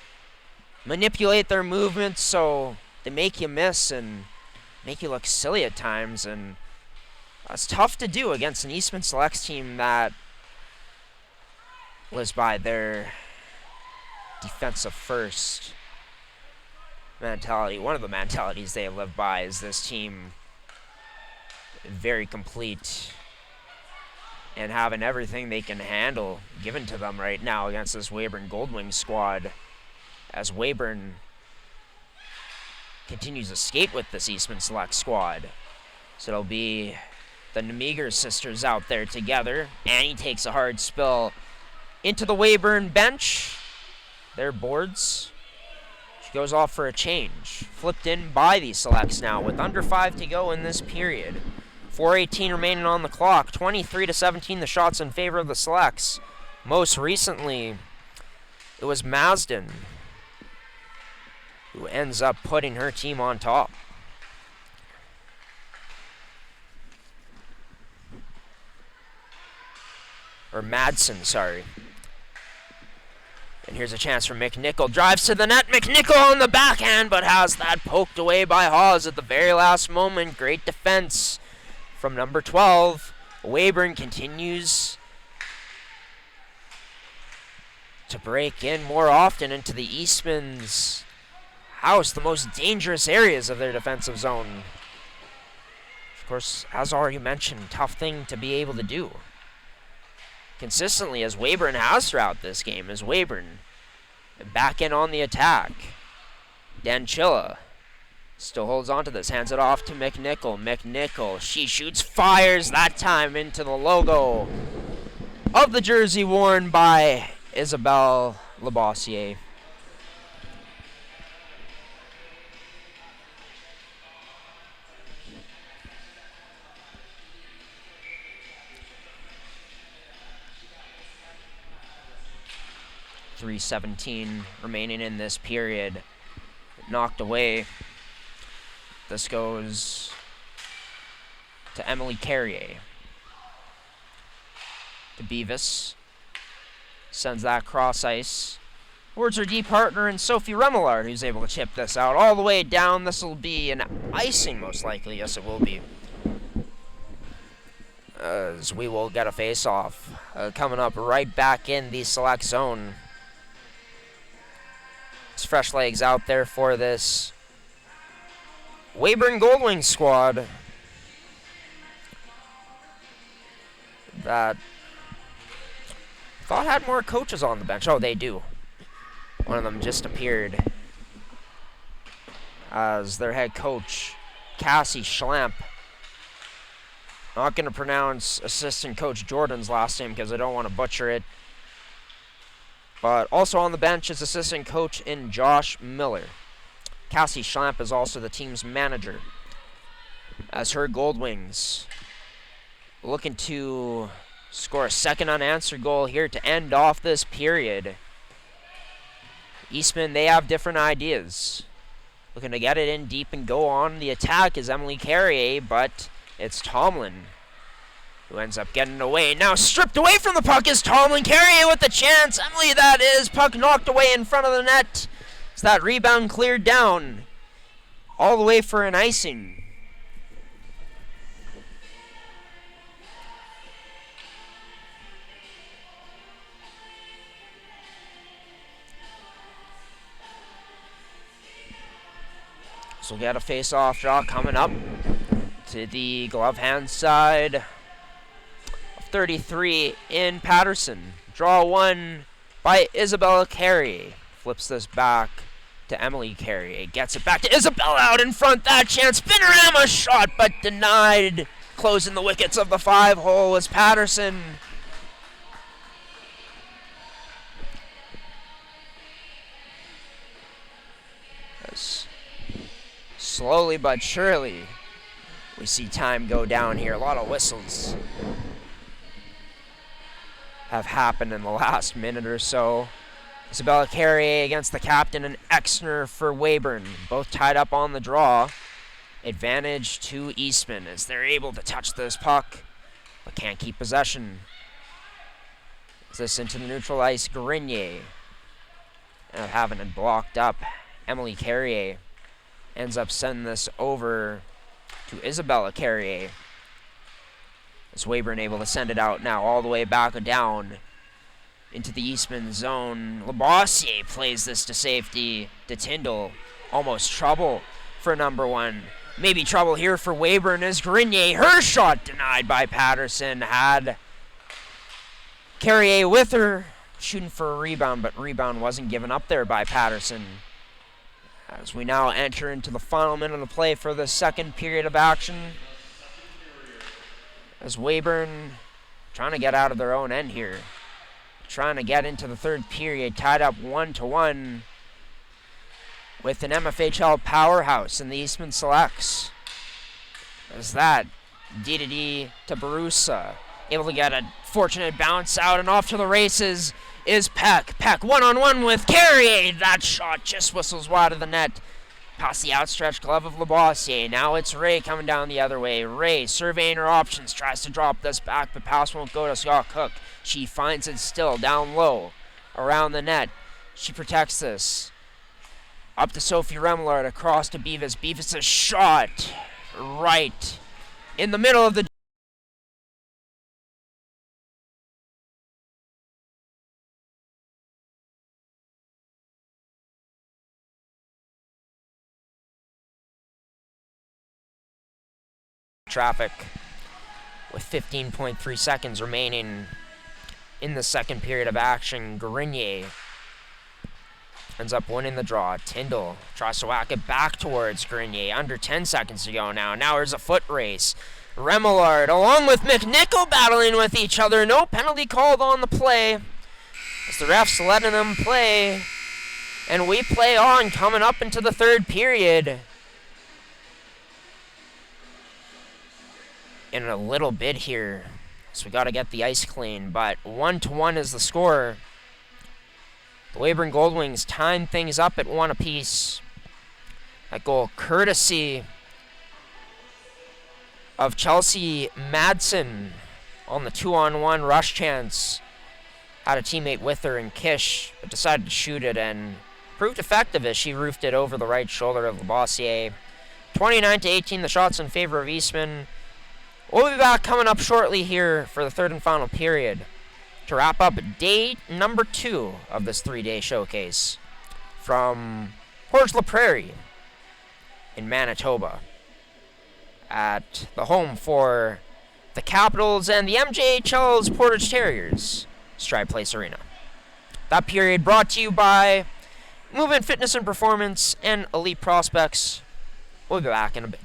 Speaker 1: manipulate their movements so they make you miss and make you look silly at times, and that's tough to do against an Eastman Selects team that lives by their defensive first mentality. One of the mentalities they live by is this team very complete and having everything they can handle given to them right now against this Weyburn Gold Wings squad, as Weyburn continues to skate with this Eastman Select squad. So it'll be the Nemiger sisters out there together. Annie takes a hard spill into the Weyburn bench. Their boards. She goes off for a change. Flipped in by the Selects now with under 5 to go in this period. 4:18 remaining on the clock. 23-17 the shots in favor of the Selects. Most recently, it was Mazden who ends up putting her team on top. Or Madsen, sorry. And here's a chance for McNichol. Drives to the net. McNichol on the backhand, but has that poked away by Hawes at the very last moment. Great defense from number 12. Weyburn continues to break in more often into the Eastman's house, the most dangerous areas of their defensive zone. Of course, as already mentioned, tough thing to be able to do consistently, as Weyburn has throughout this game, as Weyburn back in on the attack. Danchilla still holds on to this, hands it off to McNichol. McNichol, she shoots, fires, that time into the logo of the jersey worn by Isabelle Labossiere. .317 remaining in this period. Knocked away. This goes to Emily Carrier. To Beavis. Sends that cross ice towards her D partner and Sophie Remillard, who's able to chip this out all the way down. This will be an icing, most likely. Yes, it will be. As we will get a face-off coming up right back in the select zone. It's fresh legs out there for this Weyburn Gold Wings squad that thought had more coaches on the bench. Oh, they do. One of them just appeared as their head coach, Cassie Schlamp. Not going to pronounce assistant coach Jordan's last name because I don't want to butcher it. But also on the bench is assistant coach in Josh Miller. Cassie Schlamp is also the team's manager, as her Gold Wings looking to score a second unanswered goal here to end off this period. Eastman, they have different ideas. Looking to get it in deep and go on the attack is Emily Carrier, but it's Tomlin who ends up getting away. Now stripped away from the puck is Tomlin. Carrier with the chance. Emily, that is. Puck knocked away in front of the net. It's that rebound cleared down all the way for an icing. So we'll get a face-off draw coming up to the glove hand side of 33 in Patterson. Draw one by Isabella Carrier. Flips this back to Emily Carrier. Gets it back to Isabella out in front. That chance. Spinorama shot, but denied. Closing the wickets of the 5-hole is Patterson. As slowly but surely we see time go down here. A lot of whistles. have happened in the last minute or so. Isabella Carrier against the captain and Exner for Weyburn. Both tied up on the draw. Advantage to Eastman as they're able to touch this puck, but can't keep possession. This into the neutral ice, Grenier. And having it blocked up, Emily Carrier ends up sending this over to Isabella Carrier. As Weyburn able to send it out now all the way back down into the Eastman zone. Labossiere plays this to safety to Tyndall. Almost trouble for number one. Maybe trouble here for Weyburn as Grenier. Her shot denied by Patterson. Had Carrier with her, shooting for a rebound, but rebound wasn't given up there by Patterson. As we now enter into the final minute of play for the second period of action. As Weyburn trying to get out of their own end here. Trying to get into the third period, tied up 1-1 with an MFHL powerhouse in the Eastman Selects. As that, D to Barusa, able to get a fortunate bounce out, and off to the races is Peck. Peck one-on-one with Carrier. That shot just whistles wide of the net. Past the outstretched glove of Labossiere. Now it's Ray coming down the other way. Ray surveying her options, tries to drop this back, but pass won't go to Scott Cook. She finds it still down low around the net. She protects this. Up to Sophie Remillard, across to Beavis. Beavis' shot right in the middle of the traffic with 15.3 seconds remaining in the second period of action. Grenier ends up winning the draw. Tyndall tries to whack it back towards Grenier. Under 10 seconds to go now. Now there's a foot race. Remillard along with McNichol battling with each other. No penalty called on the play as the refs letting them play. And we play on coming up into the third period. In a little bit here, so we got to get the ice clean, but 1-1 is the score. The Weyburn Goldwings time things up at 1 apiece. That goal courtesy of Chelsea Madsen on the 2-on-1 rush chance. Had a teammate with her in Kish, but decided to shoot it and proved effective as she roofed it over the right shoulder of Labossiere. 29-18, the shots in favor of Eastman. We'll be back coming up shortly here for the third and final period to wrap up day number 2 of this 3-day showcase from Portage La Prairie in Manitoba at the home for the Capitals and the MJHL's Portage Terriers, Stride Place Arena. That period brought to you by Movement Fitness and Performance and Elite Prospects. We'll be back in a bit.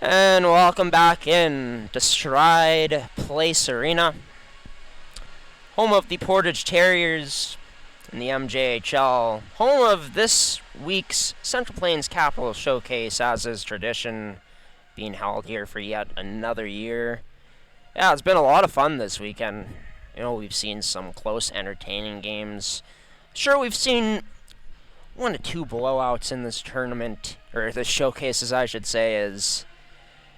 Speaker 1: And welcome back in to Stride Place Arena, home of the Portage Terriers in the MJHL, home of this week's Central Plains Capital Showcase, as is tradition, being held here for yet another year. Yeah, it's been a lot of fun this weekend. You know, we've seen some close, entertaining games. Sure, we've seen 1 to 2 blowouts in this tournament, or this showcase, as I should say, is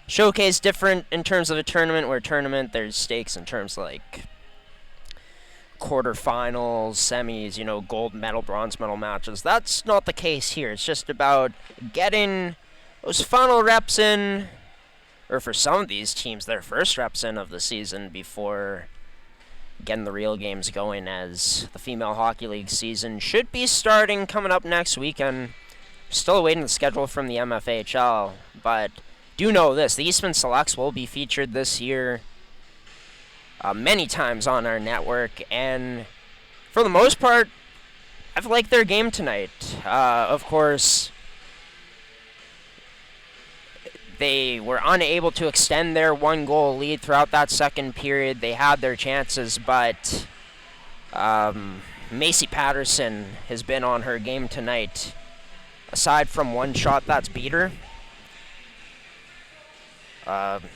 Speaker 1: showcase different in terms of a tournament, where tournament there's stakes in terms like quarterfinals, semis, you know, gold medal, bronze medal matches. That's not the case here. It's just about getting those final reps in, or for some of these teams, their first reps in of the season before getting the real games going, as the Female Hockey League season should be starting coming up next weekend. Still awaiting the schedule from the MFHL, but do know this: the Eastman Selects will be featured this year many times on our network, and for the most part, I've liked their game tonight. Of course, they were unable to extend their 1-goal lead throughout that second period. They had their chances, but Macy Patterson has been on her game tonight. Aside from one shot that's beat her,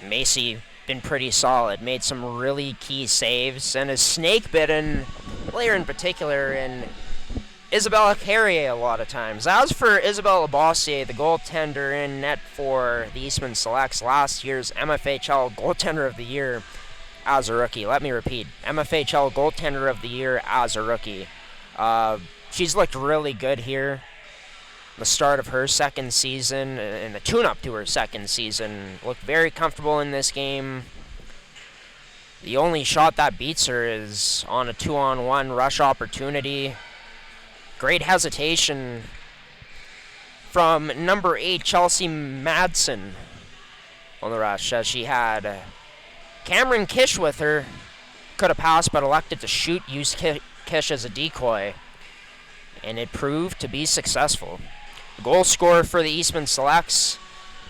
Speaker 1: Macy been pretty solid, made some really key saves, and a snake-bitten player in particular in Isabella Carrier a lot of times. As for Isabelle Labossiere, the goaltender in net for the Eastman Selects, last year's MFHL Goaltender of the Year as a rookie. Let me repeat, MFHL Goaltender of the Year as a rookie. She's looked really good here. The start of her second season and the tune-up to her second season, looked very comfortable in this game. The only shot that beats her is on a 2-on-1 rush opportunity. Great hesitation from number 8, Chelsea Madsen, on the rush, as she had Cameron Kish with her. Could have passed, but elected to shoot, used Kish as a decoy, and it proved to be successful. Goal scorer for the Eastman Selects,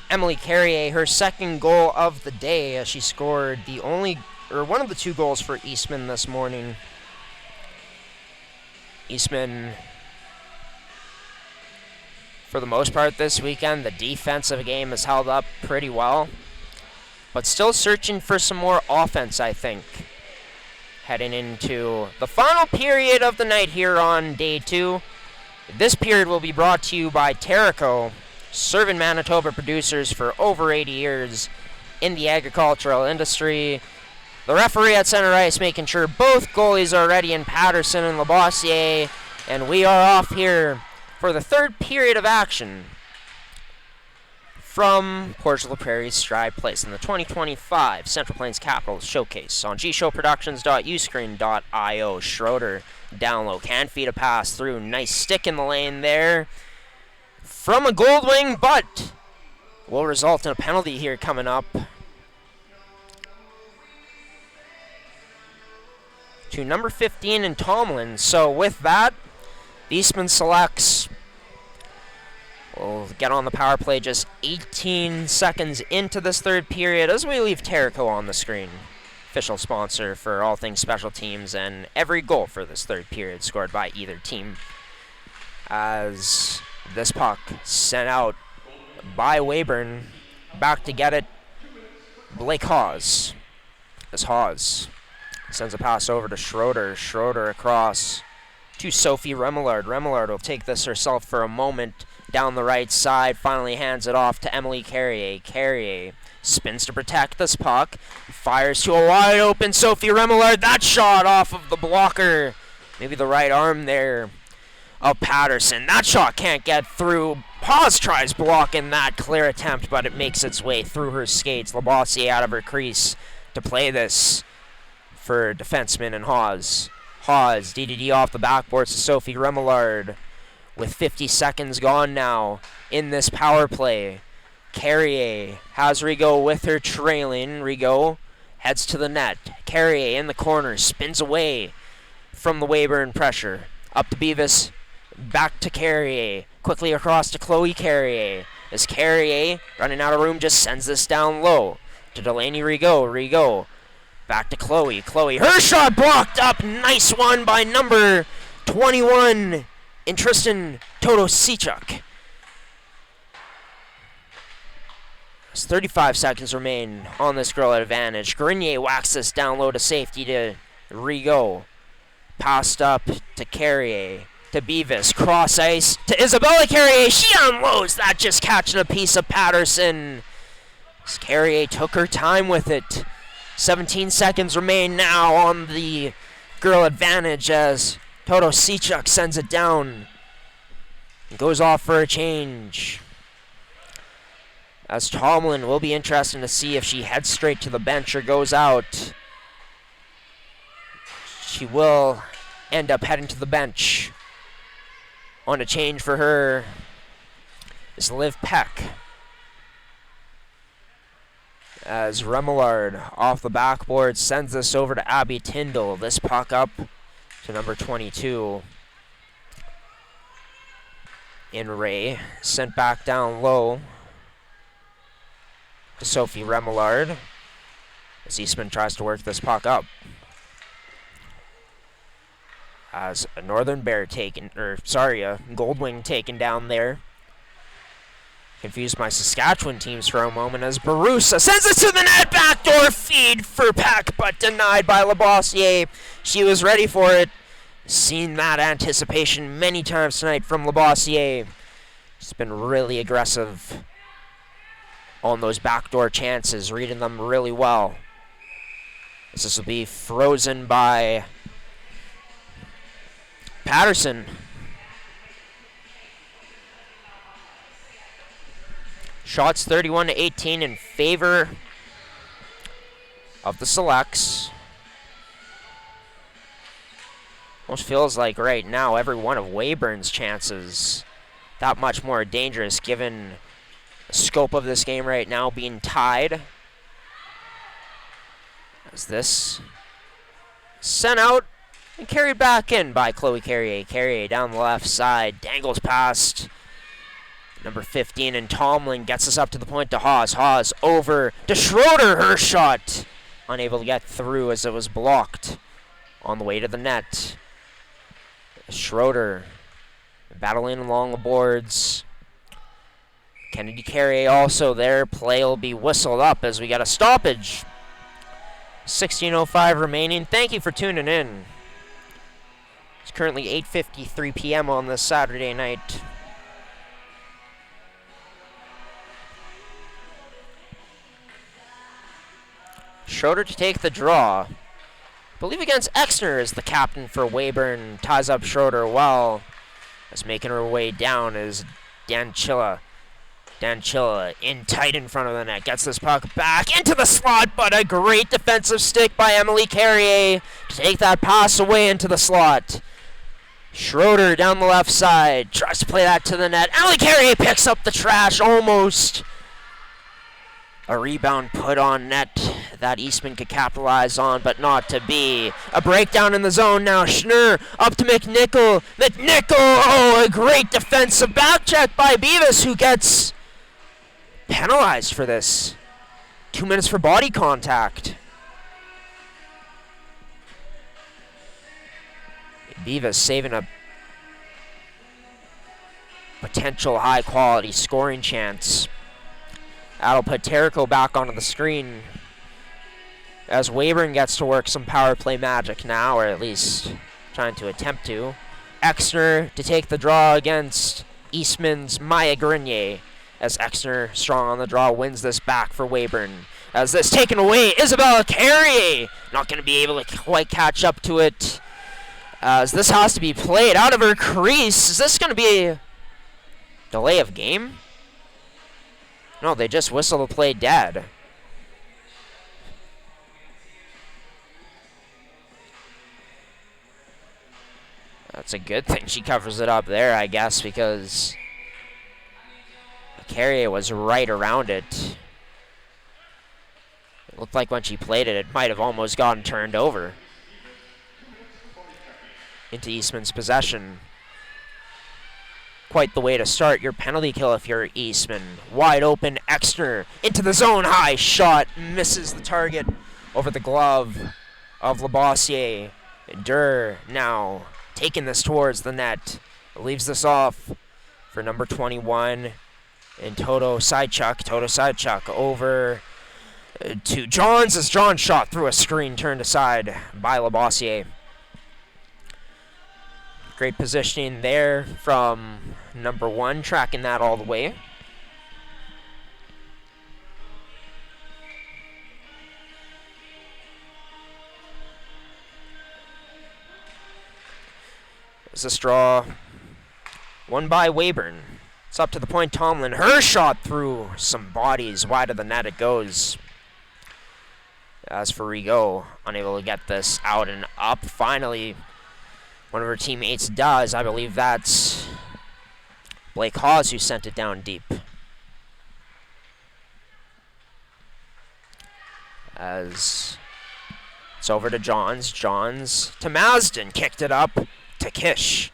Speaker 1: Emily Carrier, her second goal of the day, as she scored one of the 2 goals for Eastman this morning. Eastman, for the most part this weekend, the defensive game has held up pretty well, but still searching for some more offense, I think, heading into the final period of the night here on day 2. This period will be brought to you by Terrico, serving Manitoba producers for over 80 years in the agricultural industry. The referee at center ice making sure both goalies are ready in Patterson and Labossiere, and we are off here for the third period of action from Portage la Prairie's Stride Place in the 2025 Central Plains Capital Showcase on gshowproductions.uscreen.io. Schroeder down low, can't feed a pass through. Nice stick in the lane there from a Goldwing, but will result in a penalty here coming up to number 15 in Tomlin. So with that, the Eastman Selects will get on the power play just 18 seconds into this third period, as we leave Terrico on the screen. Official sponsor for all things special teams, and every goal for this third period scored by either team. As this puck sent out by Weyburn, back to get it, Blake Hawes. As Hawes sends a pass over to Schroeder. Schroeder across to Sophie Remillard. Remillard will take this herself for a moment down the right side, finally hands it off to Emily Carrier. Carrier spins to protect this puck, fires to a wide open Sophie Remillard. That shot off of the blocker, maybe the right arm there of Patterson. That shot can't get through. Paz tries blocking that clear attempt, but it makes its way through her skates. Labossiere out of her crease to play this for defenseman and Hawes. Hawes, DDD off the backboards to Sophie Remillard. With 50 seconds gone now in this power play, Carrier has Rigaud with her trailing. Rigaud heads to the net. Carrier in the corner, spins away from the Weyburn pressure. Up to Beavis, back to Carrier. Quickly across to Chloe Carrier. as Carrier, running out of room, just sends this down low to Delaney Rigaud. Rigaud back to Chloe. Chloe, her shot blocked up. Nice one by number 21 in Tristan Todosichuk. There's 35 seconds remain on this girl advantage. Grenier whacks this down low to safety to Rigaud. Passed up to Carrier. To Beavis, cross ice to Isabella Carrier. She unloads that, just catching a piece of Patterson. As Carrier took her time with it. 17 seconds remain now on the girl advantage as Todosichuk sends it down. And goes off for a change. As Tomlin will be interesting to see if she heads straight to the bench or goes out. She will end up heading to the bench. On a change for her is Liv Peck. As Remillard off the backboard sends this over to Abby Tyndall. This puck up to number 22. In Ray. Sent back down low to Sophie Remillard. As Eastman tries to work this puck up. As a Northern Bear taken, a Goldwing taken down there. Confused my Saskatchewan teams for a moment as Barusa sends it to the net. Backdoor feed for Peck, but denied by Labossiere. She was ready for it. Seen that anticipation many times tonight from Labossiere. She's been really aggressive on those backdoor chances, reading them really well. This will be frozen by Patterson. Shots 31-18 in favor of the Selects. Almost feels like right now every one of Weyburn's chances that much more dangerous given the scope of this game right now being tied. As this sent out and carried back in by Chloe Carrier. Carrier down the left side, dangles past number 15, and Tomlin gets us up to the point to Haas. Haas over to Schroeder, her shot. Unable to get through as it was blocked on the way to the net. Schroeder battling along the boards. Kennedy Carrier also there. Play will be whistled up as we got a stoppage. 16:05 remaining. Thank you for tuning in. It's currently 8:53 p.m. on this Saturday night. Schroeder to take the draw. I believe against Exner is the captain for Weyburn. Ties up Schroeder well. As making her way down is Danchilla. Danchilla in tight in front of the net. Gets this puck back into the slot, but a great defensive stick by Emily Carrier to take that pass away into the slot. Schroeder down the left side. Tries to play that to the net. Emily Carrier picks up the trash almost. A rebound put on net that Eastman could capitalize on, but not to be. A breakdown in the zone now. Schnurr up to McNichol. McNichol, oh, a great defensive back check by Beavis, who gets penalized for this. 2 minutes for body contact. Beavis saving a potential high-quality scoring chance. That'll put Terrico back onto the screen as Weyburn gets to work some power play magic now, or at least trying to attempt to. Exner to take the draw against Eastman's Maya Grenier, as Exner, strong on the draw, wins this back for Weyburn. As this taken away, Isabella Carrier not going to be able to quite catch up to it. As this has to be played out of her crease. Is this going to be a delay of game? No, they just whistle the play dead. That's a good thing she covers it up there, I guess, because Carrier was right around it. It looked like when she played it, it might have almost gotten turned over into Eastman's possession. quite the way to start your penalty kill if you're Eastman. Wide open, Exner into the zone, high shot, misses the target over the glove of Labossiere. Durr now taking this towards the net, leaves this off for number 21 and Toto Sidechuk over to Johns as John shot through a screen turned aside by Labossiere. Great positioning there from number 1, tracking that all the way. There's a draw. Won by Weyburn. It's up to the point. Tomlin. Her shot through some bodies. Wide of the net it goes. As for Rigaud, unable to get this out and up. Finally, one of her teammates does. I believe that's Blake Hawes who sent it down deep. As it's over to Johns. Johns to Masden. Kicked it up to Kish.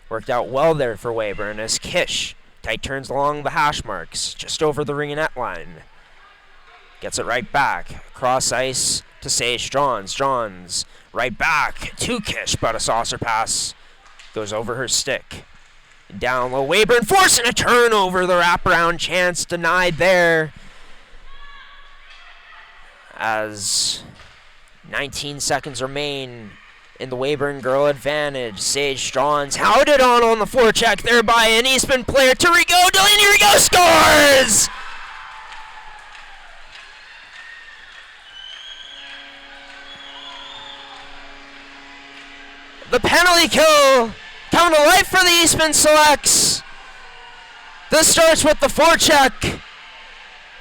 Speaker 1: Worked out well there for Weyburn as Kish tight turns along the hash marks, just over the ring and net line. Gets it right back. Cross ice to Sage Johns. Johns right back to Kish, but a saucer pass goes over her stick. Down low, Weyburn forcing a turnover. The wraparound chance denied there. As 19 seconds remain in the Weyburn girl advantage. Sage Johns hounded on the forecheck there by an Eastman player to Rigaud. Delaney Rigaud scores! The penalty kill come to life for the Eastman Selects. This starts with the forecheck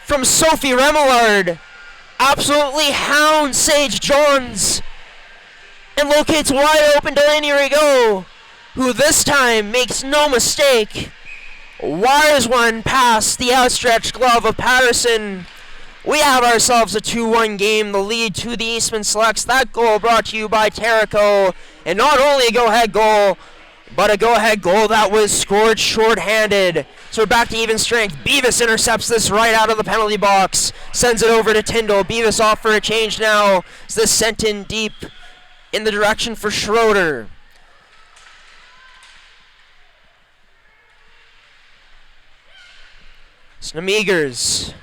Speaker 1: from Sophie Remillard. Absolutely hounds Sage Johns and locates wide open Delaney Rigaud, who this time makes no mistake. Wires one past the outstretched glove of Patterson. We have ourselves a 2-1 game, the lead to the Eastman Selects. That goal brought to you by Terrico, and not only a go-ahead goal, but a go-ahead goal that was scored short-handed. So we're back to even strength. Beavis intercepts this right out of the penalty box, sends it over to Tyndall. Beavis off for a change now. Is this sent in deep in the direction for Schroeder? Snemegers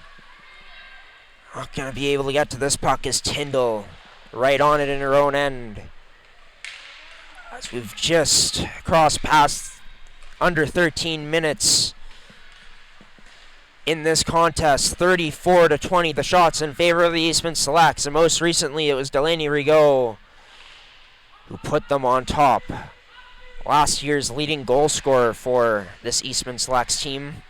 Speaker 1: not going to be able to get to this puck as Tyndall right on it in her own end. As we've just crossed past under 13 minutes in this contest, 34-20, the shots in favor of the Eastman Selects, and most recently it was Delaney Rigaud who put them on top. Last year's leading goal scorer for this Eastman Selects team.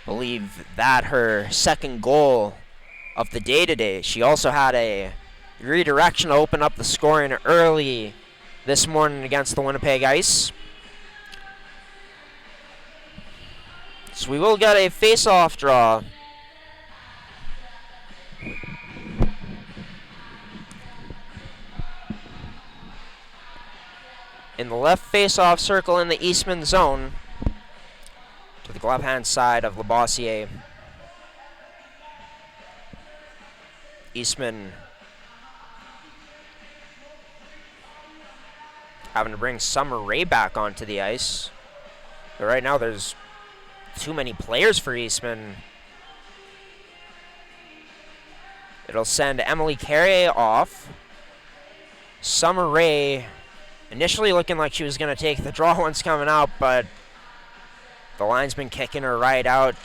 Speaker 1: Believe that her second goal of the day today. She also had a redirection to open up the scoring early this morning against the Winnipeg Ice. So we will get a face-off draw. In the left face-off circle in the Eastman zone, to the glove-hand side of Labossiere. Eastman having to bring Summer Rae back onto the ice. But right now there's too many players for Eastman. It'll send Emily Carrier off. Summer Rae initially looking like she was going to take the draw once coming out, but the linesman kicking her right out,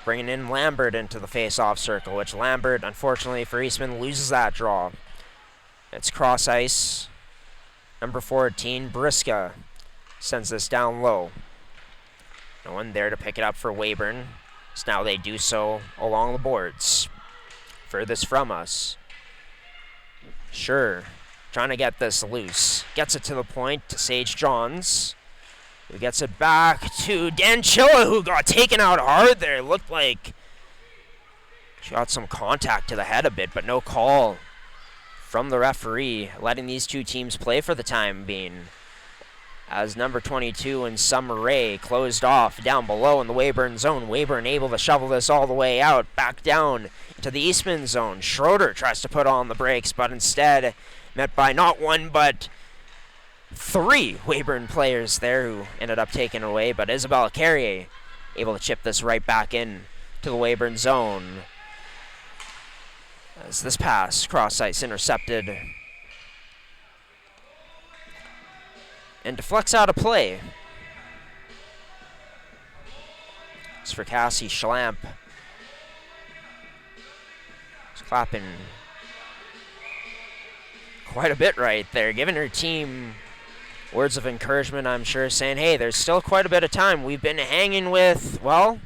Speaker 1: bringing in Lambert into the face-off circle, which Lambert, unfortunately for Eastman, loses that draw. It's cross ice. Number 14, Briska, sends this down low. No one there to pick it up for Weyburn. So now they do so along the boards. Furthest from us. Sure, trying to get this loose. Gets it to the point to Sage Johns, who gets it back to Danchilla, who got taken out hard there. Looked like she got some contact to the head a bit, but no call from the referee, letting these two teams play for the time being. As number 22 and Summer Rae closed off down below in the Weyburn zone. Weyburn able to shovel this all the way out, back down to the Eastman zone. Schroeder tries to put on the brakes, but instead met by not one, but 3 Weyburn players there who ended up taking it away. But Isabella Carrier able to chip this right back in to the Weyburn zone. As this pass, cross ice intercepted. And deflects out of play. It's for Cassie Schlamp. She's clapping quite a bit right there, giving her team words of encouragement, I'm sure, saying, hey, there's still quite a bit of time. We've been hanging with, well,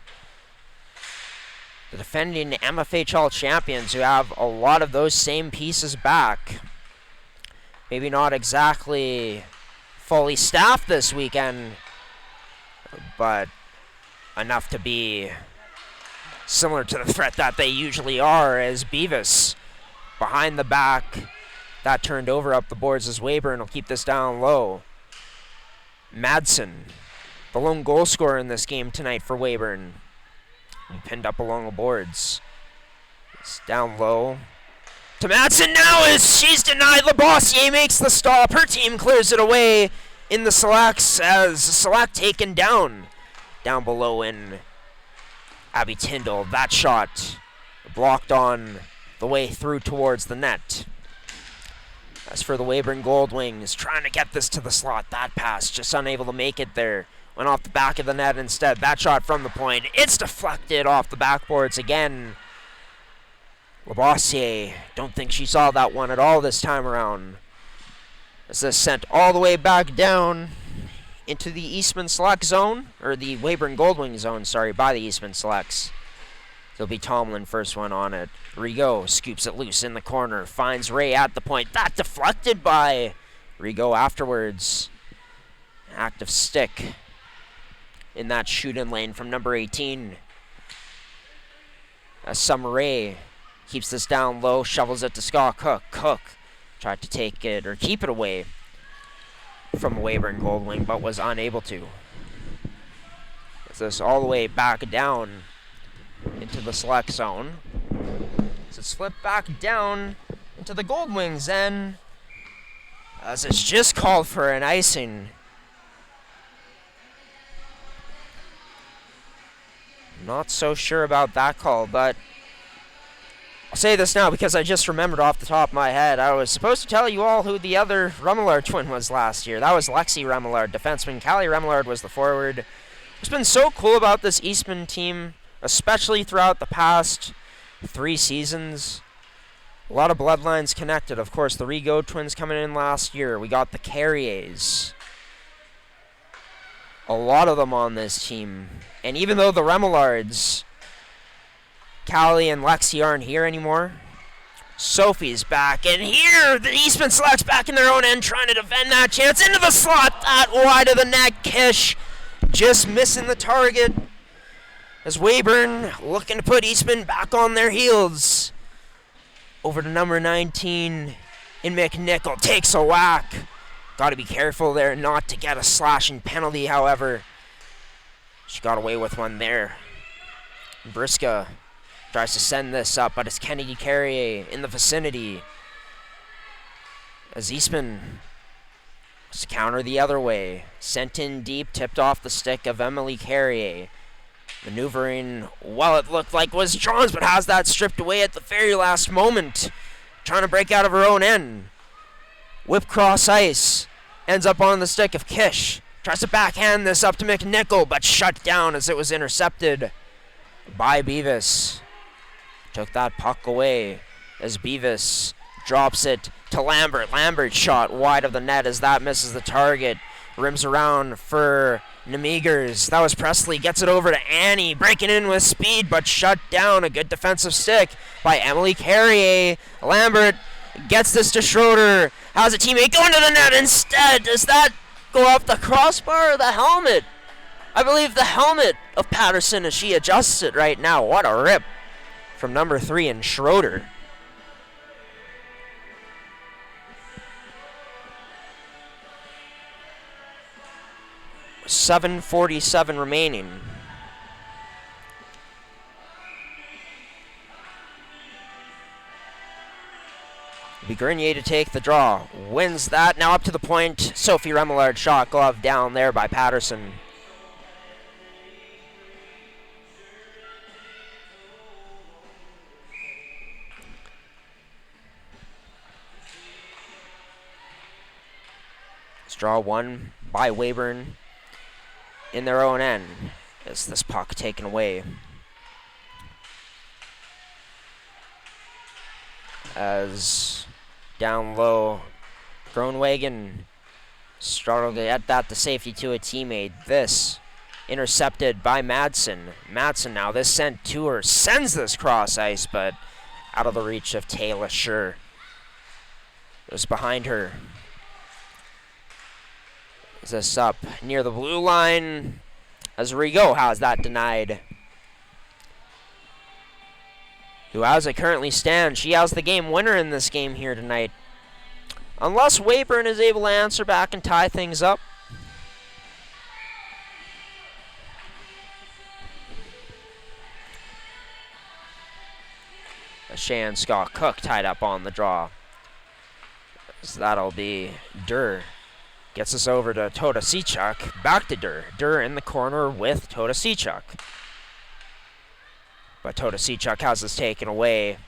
Speaker 1: the defending MFHL champions who have a lot of those same pieces back. Maybe not exactly fully staffed this weekend, but enough to be similar to the threat that they usually are, as Beavis behind the back. That turned over up the boards as Weyburn will keep this down low. Madsen, the lone goal scorer in this game tonight for Weyburn, pinned up along the boards. It's down low to Madsen now as she's denied. Labossiere makes the stop. Her team clears it away in the selects as Select taken down below in Abby Tyndall. That shot blocked on the way through towards the net. As for the Weyburn Goldwings, trying to get this to the slot. That pass just unable to make it there. Went off the back of the net instead. That shot from the point. It's deflected off the backboards again. Labossiere, don't think she saw that one at all this time around. As this sent all the way back down into the Eastman Select zone, or the Weyburn Goldwing zone, sorry, by the Eastman Selects. It'll be Tomlin first one on it. Rigaud scoops it loose in the corner, finds Rae at the point. That deflected by Rigaud afterwards. Active stick in that shoot-in lane from number 18. As Summer Rae keeps this down low, shovels it to Scott Cook. Cook tried to take it or keep it away from Weyburn Goldwing, but was unable to. Gets this all the way back down into the select zone. So it's flipped back down into the Goldwings, and as it's just called for an icing. Not so sure about that call, but I'll say this now because I just remembered off the top of my head. I was supposed to tell you all who the other Remillard twin was last year. That was Lexi Remillard, defenseman. Callie Remillard was the forward. What's been so cool about this Eastman team, especially throughout the past 3 seasons, a lot of bloodlines connected. Of course, the Rigaud twins coming in last year. We got the Carriers. A lot of them on this team. And even though the Remillards, Callie and Lexi aren't here anymore, Sophie's back. And here, the Eastman Selects back in their own end, trying to defend that chance. Into the slot, that wide of the net. Kish just missing the target. As Weyburn looking to put Eastman back on their heels. Over to number 19 in McNichol. Takes a whack. Got to be careful there not to get a slashing penalty, however. She got away with one there. Briska tries to send this up, but it's Kennedy Carrier in the vicinity. As Eastman wants to counter the other way. Sent in deep, tipped off the stick of Emily Carrier. Maneuvering, well, it looked like was Johns, but has that stripped away at the very last moment. Trying to break out of her own end. Whip cross ice. Ends up on the stick of Kish. Tries to backhand this up to McNichol, but shut down as it was intercepted by Beavis. Took that puck away as Beavis drops it to Lambert. Lambert shot wide of the net as that misses the target. Rims around for Nemegers. That was Presley. Gets it over to Annie. Breaking in with speed, but shut down. A good defensive stick by Emily Carrier. Lambert gets this to Schroeder. Has a teammate going to the net instead. Does that go off the crossbar or the helmet? I believe the helmet of Patterson as she adjusts it right now. What a rip from number 3 and Schroeder. 7:47 remaining. It'll be Grenier to take the draw. Wins that. Now up to the point. Sophie Remillard shot glove down there by Patterson. Draw one by Weyburn in their own end as this puck taken away. As down low, Groenwagen struggled to get that to safety to a teammate. This intercepted by Madsen. Madsen now, this sent to her, sends this cross ice, but out of the reach of Taylor Sure. It was behind her. Is this up near the blue line? As Rigaud has that denied. Who, as it currently stands, she has the game winner in this game here tonight. Unless Weyburn is able to answer back and tie things up. Shan Scott Cook tied up on the draw. So that'll be Durr. Gets us over to Todosichuk. Back to Durr. Durr in the corner with Todosichuk. But Todosichuk has this taken away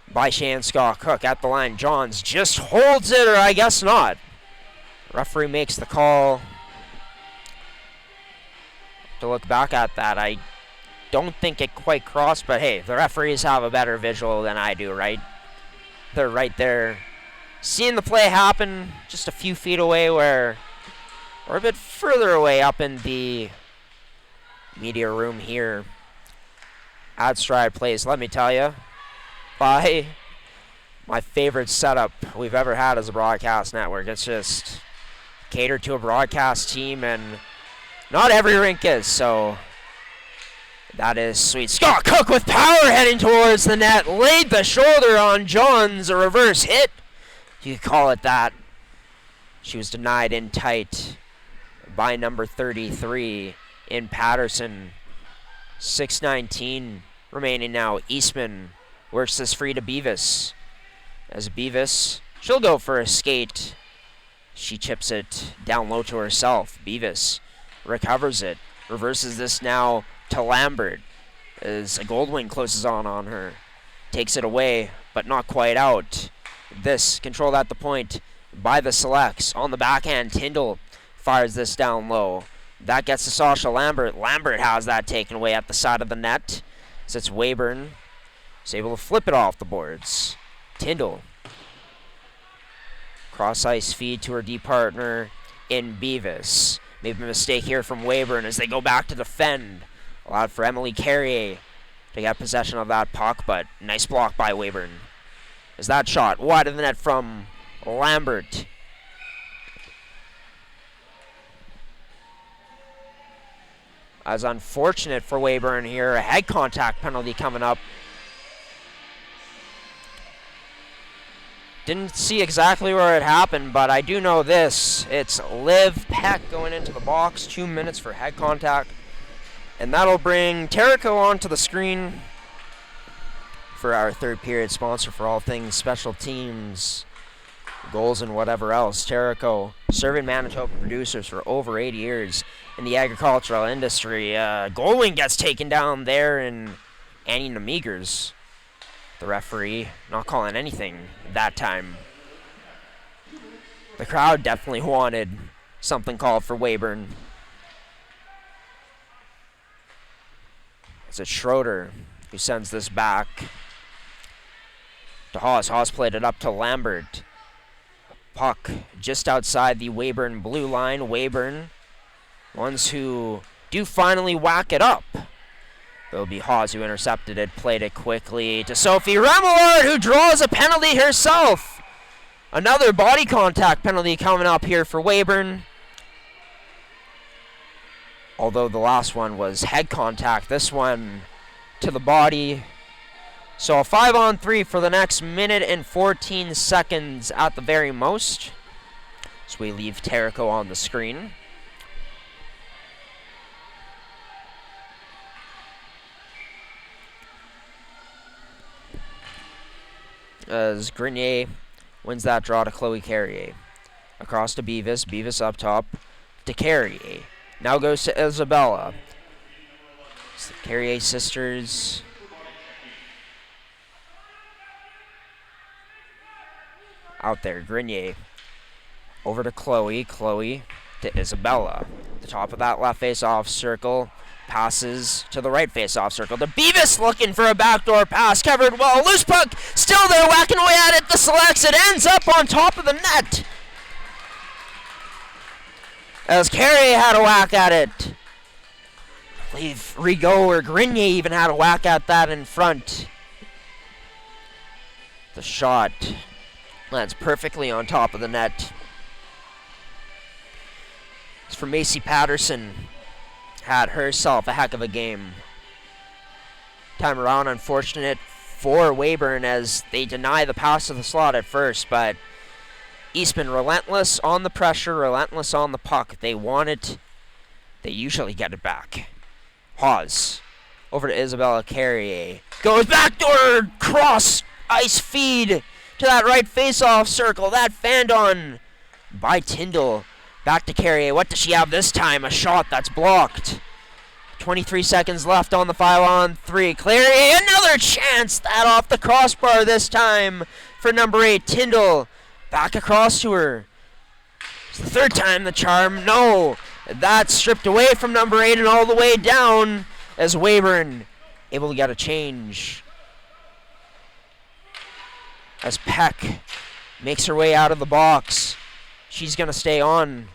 Speaker 1: by Shanshaw Cook at the line. Johns just holds it, or I guess not. Referee makes the call. To look back at that, I don't think it quite crossed, but hey, the referees have a better visual than I do, right? They're right there, seeing the play happen just a few feet away, or a bit further away up in the media room here. Ad Stride plays, let me tell you, by my favorite setup we've ever had as a broadcast network. It's just catered to a broadcast team, and not every rink is, so that is sweet. Scott Cook with power heading towards the net, laid the shoulder on Johns, a reverse hit. You could call it that. She was denied in tight by number 33 in Patterson. 6:19 remaining now. Eastman works this free to Beavis. As Beavis, she'll go for a skate. She chips it down low to herself. Beavis recovers it. Reverses this now to Lambert as a Goldwing closes on her. Takes it away, but not quite out. This controlled at the point by the Selects. On the backhand, Tyndall fires this down low. That gets to Sasha Lambert. Lambert has that taken away at the side of the net. So it's Weyburn. Is able to flip it off the boards. Tyndall. Cross-ice feed to her D partner in Beavis. Maybe a mistake here from Weyburn as they go back to defend. Allowed for Emily Carrier to get possession of that puck, but nice block by Weyburn. Is that shot wide of the net from Lambert. As unfortunate for Weyburn here, a head contact penalty coming up. Didn't see exactly where it happened, but I do know this. It's Liv Peck going into the box, 2 minutes for head contact. And that'll bring Terrico onto the screen for our third period sponsor for all things special teams, goals, and whatever else. Terrico, serving Manitoba producers for over 80 years in the agricultural industry. Goldwing gets taken down there, and Annie Namigers, the referee, not calling anything that time. The crowd definitely wanted something called for Weyburn. It's Schroeder who sends this back to Haas. Haas played it up to Lambert. Puck just outside the Weyburn blue line. Weyburn, ones who do finally whack it up. It'll be Haas who intercepted it, played it quickly to Sophie Remillard, who draws a penalty herself. Another body contact penalty coming up here for Weyburn. Although the last one was head contact, this one to the body. So a 5-on-3 for the next minute and 14 seconds at the very most. So we leave Terrico on the screen. as Grenier wins that draw to Chloe Carrier. Across to Beavis. Beavis up top to Carrier. Now goes to Isabella. It's the Carrier sisters. Out there, Grenier. Over to Chloe. Chloe to Isabella. The top of that left face-off circle. Passes to the right face-off circle to Beavis, looking for a backdoor pass. Covered well. Loose puck. Still there, whacking away at it. The selects. It ends up on top of the net. As Carrier had a whack at it. I believe Rigaud or Grenier even had a whack at that in front. The shot lands perfectly on top of the net. It's for Macy Patterson. Had herself a heck of a game. Time around, unfortunate for Weyburn as they deny the pass to the slot at first, but Eastman relentless on the pressure, relentless on the puck. They want it. They usually get it back. Hawes over to Isabella Carrier. Goes backdoor cross ice feed to that right face-off circle. That fanned on by Tyndall. Back to Carrier. What does she have this time? A shot that's blocked. 23 seconds left on the 5-on-3. Carrier, another chance. That off the crossbar this time for number 8, Tyndall. Back across to her. It's the third time the charm. No. That's stripped away from number 8 and all the way down as Weyburn able to get a change. As Peck makes her way out of the box. She's going to stay on.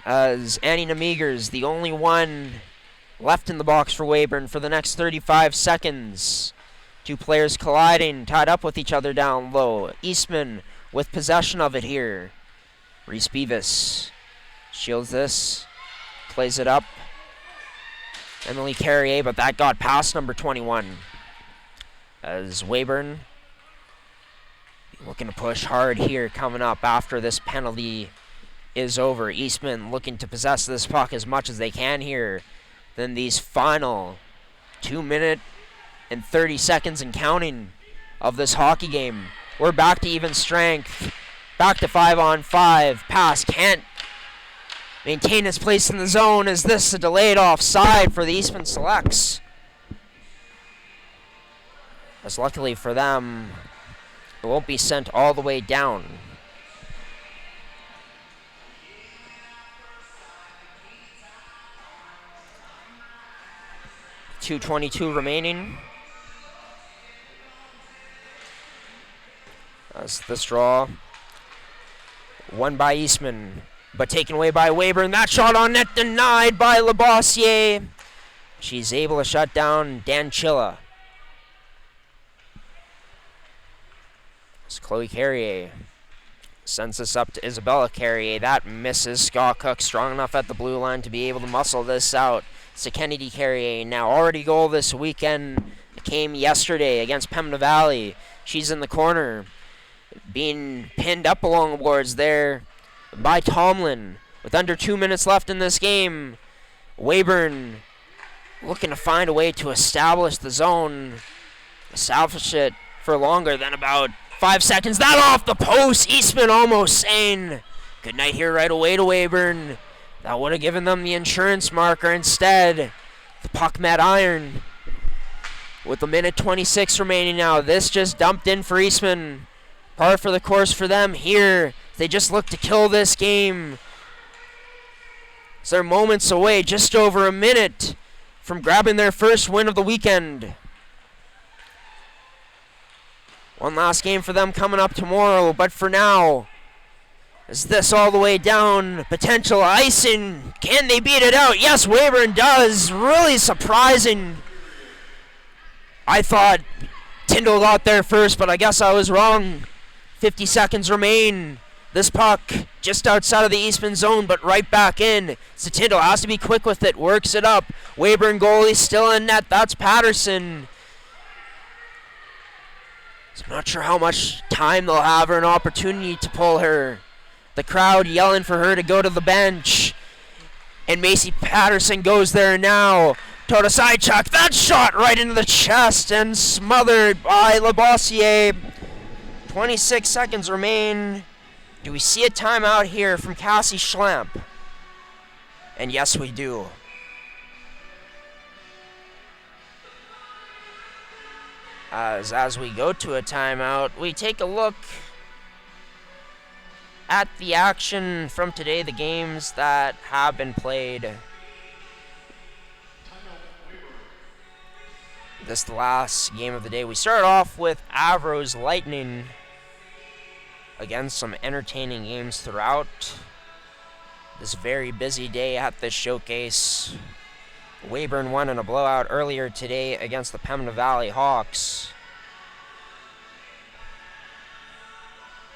Speaker 1: As Annie Namigers, the only one left in the box for Weyburn for the next 35 seconds. Two players colliding, tied up with each other down low. Eastman with possession of it here. Reese Beavis shields this, plays it up. Emily Carrier, but that got past number 21. As Weyburn looking to push hard here coming up after this penalty is over. Eastman looking to possess this puck as much as they can here. Then these final 2 minute and 30 seconds and counting of this hockey game. We're back to even strength. Back to 5-on-5. Pass can't maintain its place in the zone. Is this a delayed offside for the Eastman Selects? As luckily for them, it won't be sent all the way down. 2:22 remaining. As this draw won by Eastman, but taken away by Weyburn. That shot on net denied by Labossiere. She's able to shut down Dan Chilla. As Chloe Carrier sends this up to Isabella Carrier. That misses. Scott Cook strong enough at the blue line to be able to muscle this out. It's to Kennedy Carrier. Now already goal this weekend. It came yesterday against Pembina Valley. She's in the corner, being pinned up along the boards there by Tomlin. With under 2 minutes left in this game, Weyburn looking to find a way to establish the zone. Establish it for longer than about 5 seconds. That off the post. Eastman almost sane. Good night here right away to Weyburn. That would have given them the insurance marker. Instead, the puck met iron. With a minute 26 remaining now, this just dumped in for Eastman. Par for the course for them here. They just look to kill this game. So they're moments away, just over a minute from grabbing their first win of the weekend. One last game for them coming up tomorrow, but for now, is this all the way down? Potential icing. Can they beat it out? Yes, Weyburn does. Really surprising. I thought Tyndall got there first, but I guess I was wrong. 50 seconds remain. This puck just outside of the Eastman zone, but right back in. So Tyndall has to be quick with it. Works it up. Weyburn goalie still in net. That's Patterson. So I'm not sure how much time they'll have or an opportunity to pull her. The crowd yelling for her to go to the bench. And Macy Patterson goes there now. Toto side chuck. That shot right into the chest and smothered by Labossiere. 26 seconds remain. Do we see a timeout here from Cassie Schlamp? And yes, we do. As we go to a timeout, we take a look at the action from today, the games that have been played. This last game of the day, we start off with Avro's Lightning. Again, some entertaining games throughout this very busy day at this showcase. Weyburn won in a blowout earlier today against the Pembina Valley Hawks.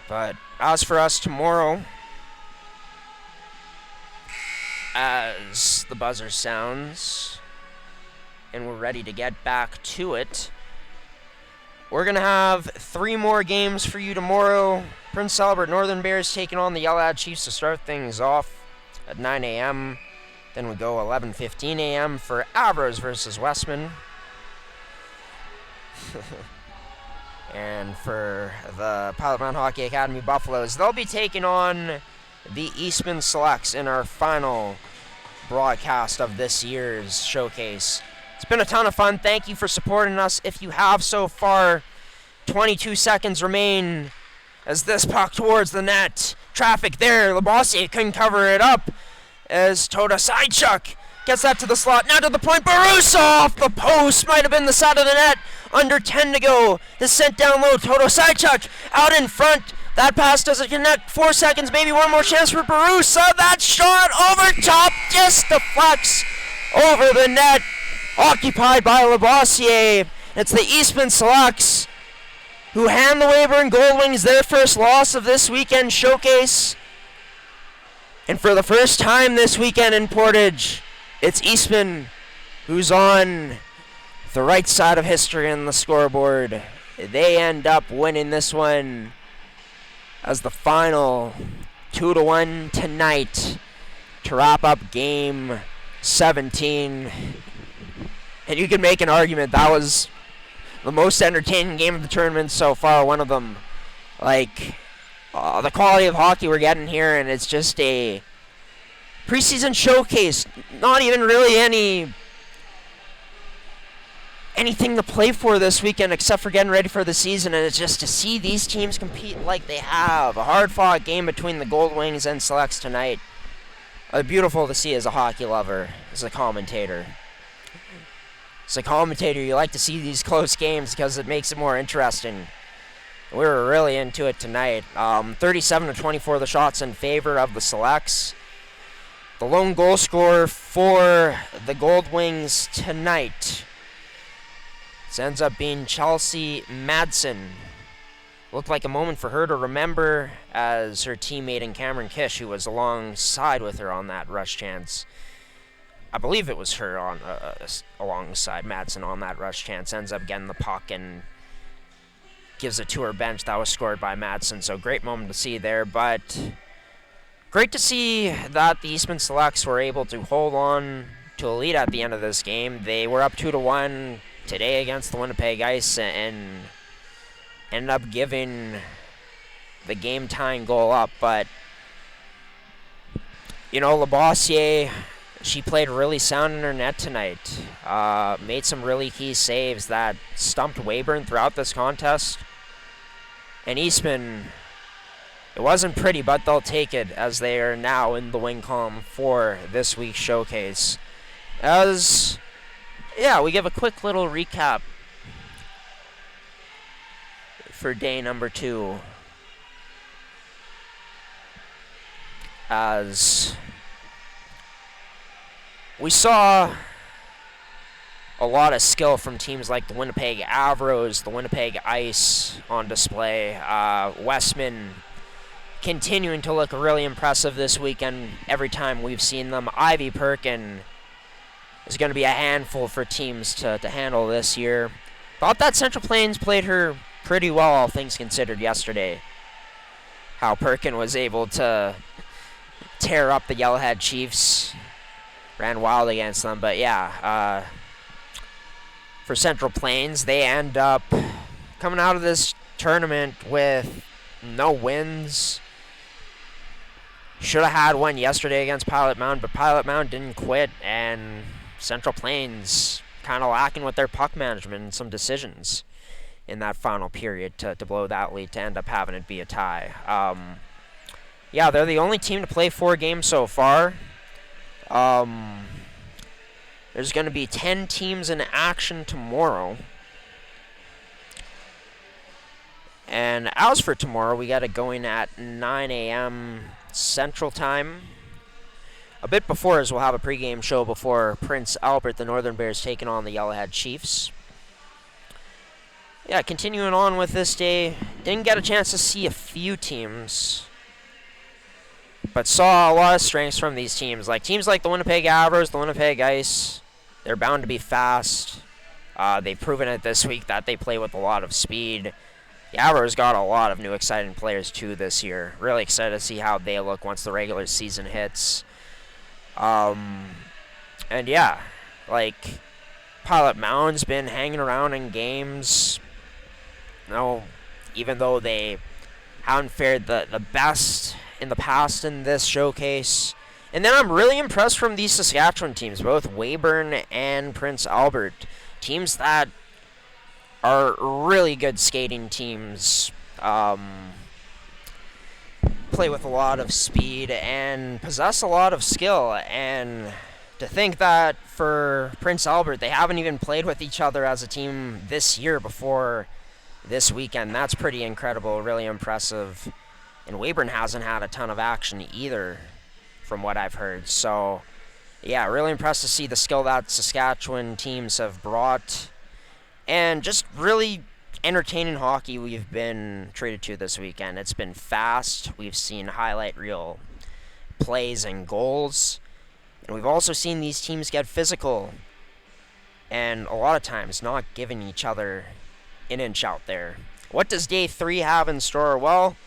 Speaker 1: But as for us tomorrow, as the buzzer sounds and we're ready to get back to it, we're going to have 3 more games for you tomorrow. Prince Albert Northern Bears taking on the Yellowhead Chiefs to start things off at 9 a.m. Then we go 11:15 a.m. for Avros versus Westman. And for the Pilot Mountain Hockey Academy Buffaloes, they'll be taking on the Eastman Selects in our final broadcast of this year's showcase. It's been a ton of fun. Thank you for supporting us. If you have so far, 22 seconds remain as this puck towards the net. Traffic there. Labossiere couldn't cover it up as Tota Sidechuck gets that to the slot. Now to the point. Barusa off the post. Might have been the side of the net. Under 10 to go. This sent down low. Toto Sidechuck out in front. That pass doesn't connect. 4 seconds. Maybe one more chance for Barusa. That shot over top just deflects over the net. Occupied by Labossiere. It's the Eastman Selects who hand the Weyburn Goldwings their first loss of this weekend showcase. And for the first time this weekend in Portage, it's Eastman who's on the right side of history in the scoreboard. They end up winning this one as the final 2-1 tonight to wrap up game 17. And you can make an argument that was the most entertaining game of the tournament so far. One of them, like, the quality of hockey we're getting here, and it's just a preseason showcase. Not even really anything to play for this weekend except for getting ready for the season, and it's just to see these teams compete like they have. A hard-fought game between the Goldwings and Selects tonight. Beautiful to see as a hockey lover, as a commentator. As a commentator, you like to see these close games because it makes it more interesting. We were really into it tonight. 37-24 the shots in favor of the Selects. The lone goal scorer for the Goldwings tonight, it ends up being Chelsea Madsen. Looked like a moment for her to remember as her teammate in Cameron Kish, who was alongside with her on that rush chance. I believe it was her on alongside Madsen on that rush chance. Ends up getting the puck and gives it to her bench. That was scored by Madsen, so great moment to see there. But great to see that the Eastman Selects were able to hold on to a lead at the end of this game. They were up 2-1 today against the Winnipeg Ice and ended up giving the game-tying goal up. But, you know, Labossiere, she played really sound in her net tonight. Made some really key saves that stumped Weyburn throughout this contest. And Eastman, it wasn't pretty, but they'll take it as they are now in the win column for this week's showcase. We give a quick little recap for day number 2. As we saw a lot of skill from teams like the Winnipeg Avros, the Winnipeg Ice on display. Westman continuing to look really impressive this weekend every time we've seen them. Ivy Perkin is going to be a handful for teams to handle this year. Thought that Central Plains played her pretty well, all things considered, yesterday. How Perkin was able to tear up the Yellowhead Chiefs. Ran wild against them, but yeah, for Central Plains. They end up coming out of this tournament with no wins. Should have had one yesterday against Pilot Mound, but Pilot Mound didn't quit, and Central Plains kind of lacking with their puck management and some decisions in that final period to blow that lead to end up having it be a tie. Yeah, they're the only team to play 4 games so far. There's going to be 10 teams in action tomorrow. And as for tomorrow, we got it going at 9 a.m. Central Time. A bit before, as we'll have a pregame show before Prince Albert, the Northern Bears, taking on the Yellowhead Chiefs. Yeah, continuing on with this day, didn't get a chance to see a few teams, but saw a lot of strengths from these teams. Like teams like the Winnipeg Avros, the Winnipeg Ice, they're bound to be fast. They've proven it this week that they play with a lot of speed. The Avros got a lot of new exciting players too this year. Really excited to see how they look once the regular season hits. And yeah, like Pilot Mound's been hanging around in games. Even though they haven't fared the best in the past in this showcase. And then I'm really impressed from these Saskatchewan teams, both Weyburn and Prince Albert. Teams that are really good skating teams. Play with a lot of speed and possess a lot of skill. And to think that for Prince Albert, they haven't even played with each other as a team this year before this weekend, that's pretty incredible, really impressive. And Weyburn hasn't had a ton of action either, from what I've heard. So, yeah, really impressed to see the skill that Saskatchewan teams have brought. And just really entertaining hockey we've been treated to this weekend. It's been fast. We've seen highlight reel plays and goals. And we've also seen these teams get physical. And a lot of times not giving each other an inch out there. What does day 3 have in store? Well,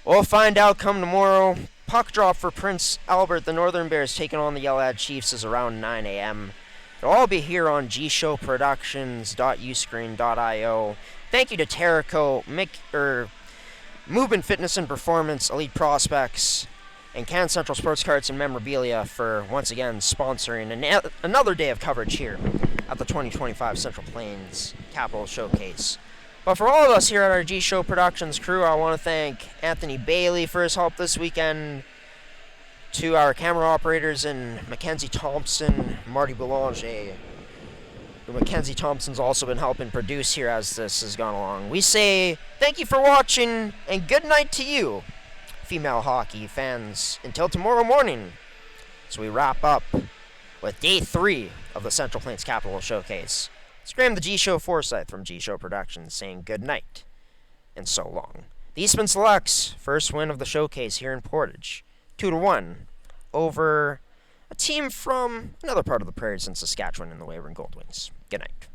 Speaker 1: we'll find out come tomorrow. Puck drop for Prince Albert, the Northern Bears, taking on the Yellowhead Chiefs, is around 9 a.m. It'll all be here on gshowproductions.uscreen.io. Thank you to Terrico, Movement Fitness and Performance, Elite Prospects, and Can Central Sports Cards and Memorabilia for once again sponsoring another day of coverage here at the 2025 Central Plains Capital Showcase. But for all of us here at our G Show Productions crew, I want to thank Anthony Bailey for his help this weekend, to our camera operators in Mackenzie Thompson, Marty Boulanger, who Mackenzie Thompson's also been helping produce here as this has gone along. We say thank you for watching, and good night to you, female hockey fans, until tomorrow morning, as we wrap up with day 3 of the Central Plains Capital Showcase. It's Graham the G-Show Forsyth from G-Show Productions saying good night and so long. The Eastman selects first win of the showcase here in Portage, 2-1 over a team from another part of the prairies in Saskatchewan in the Weyburn Goldwings. Good night.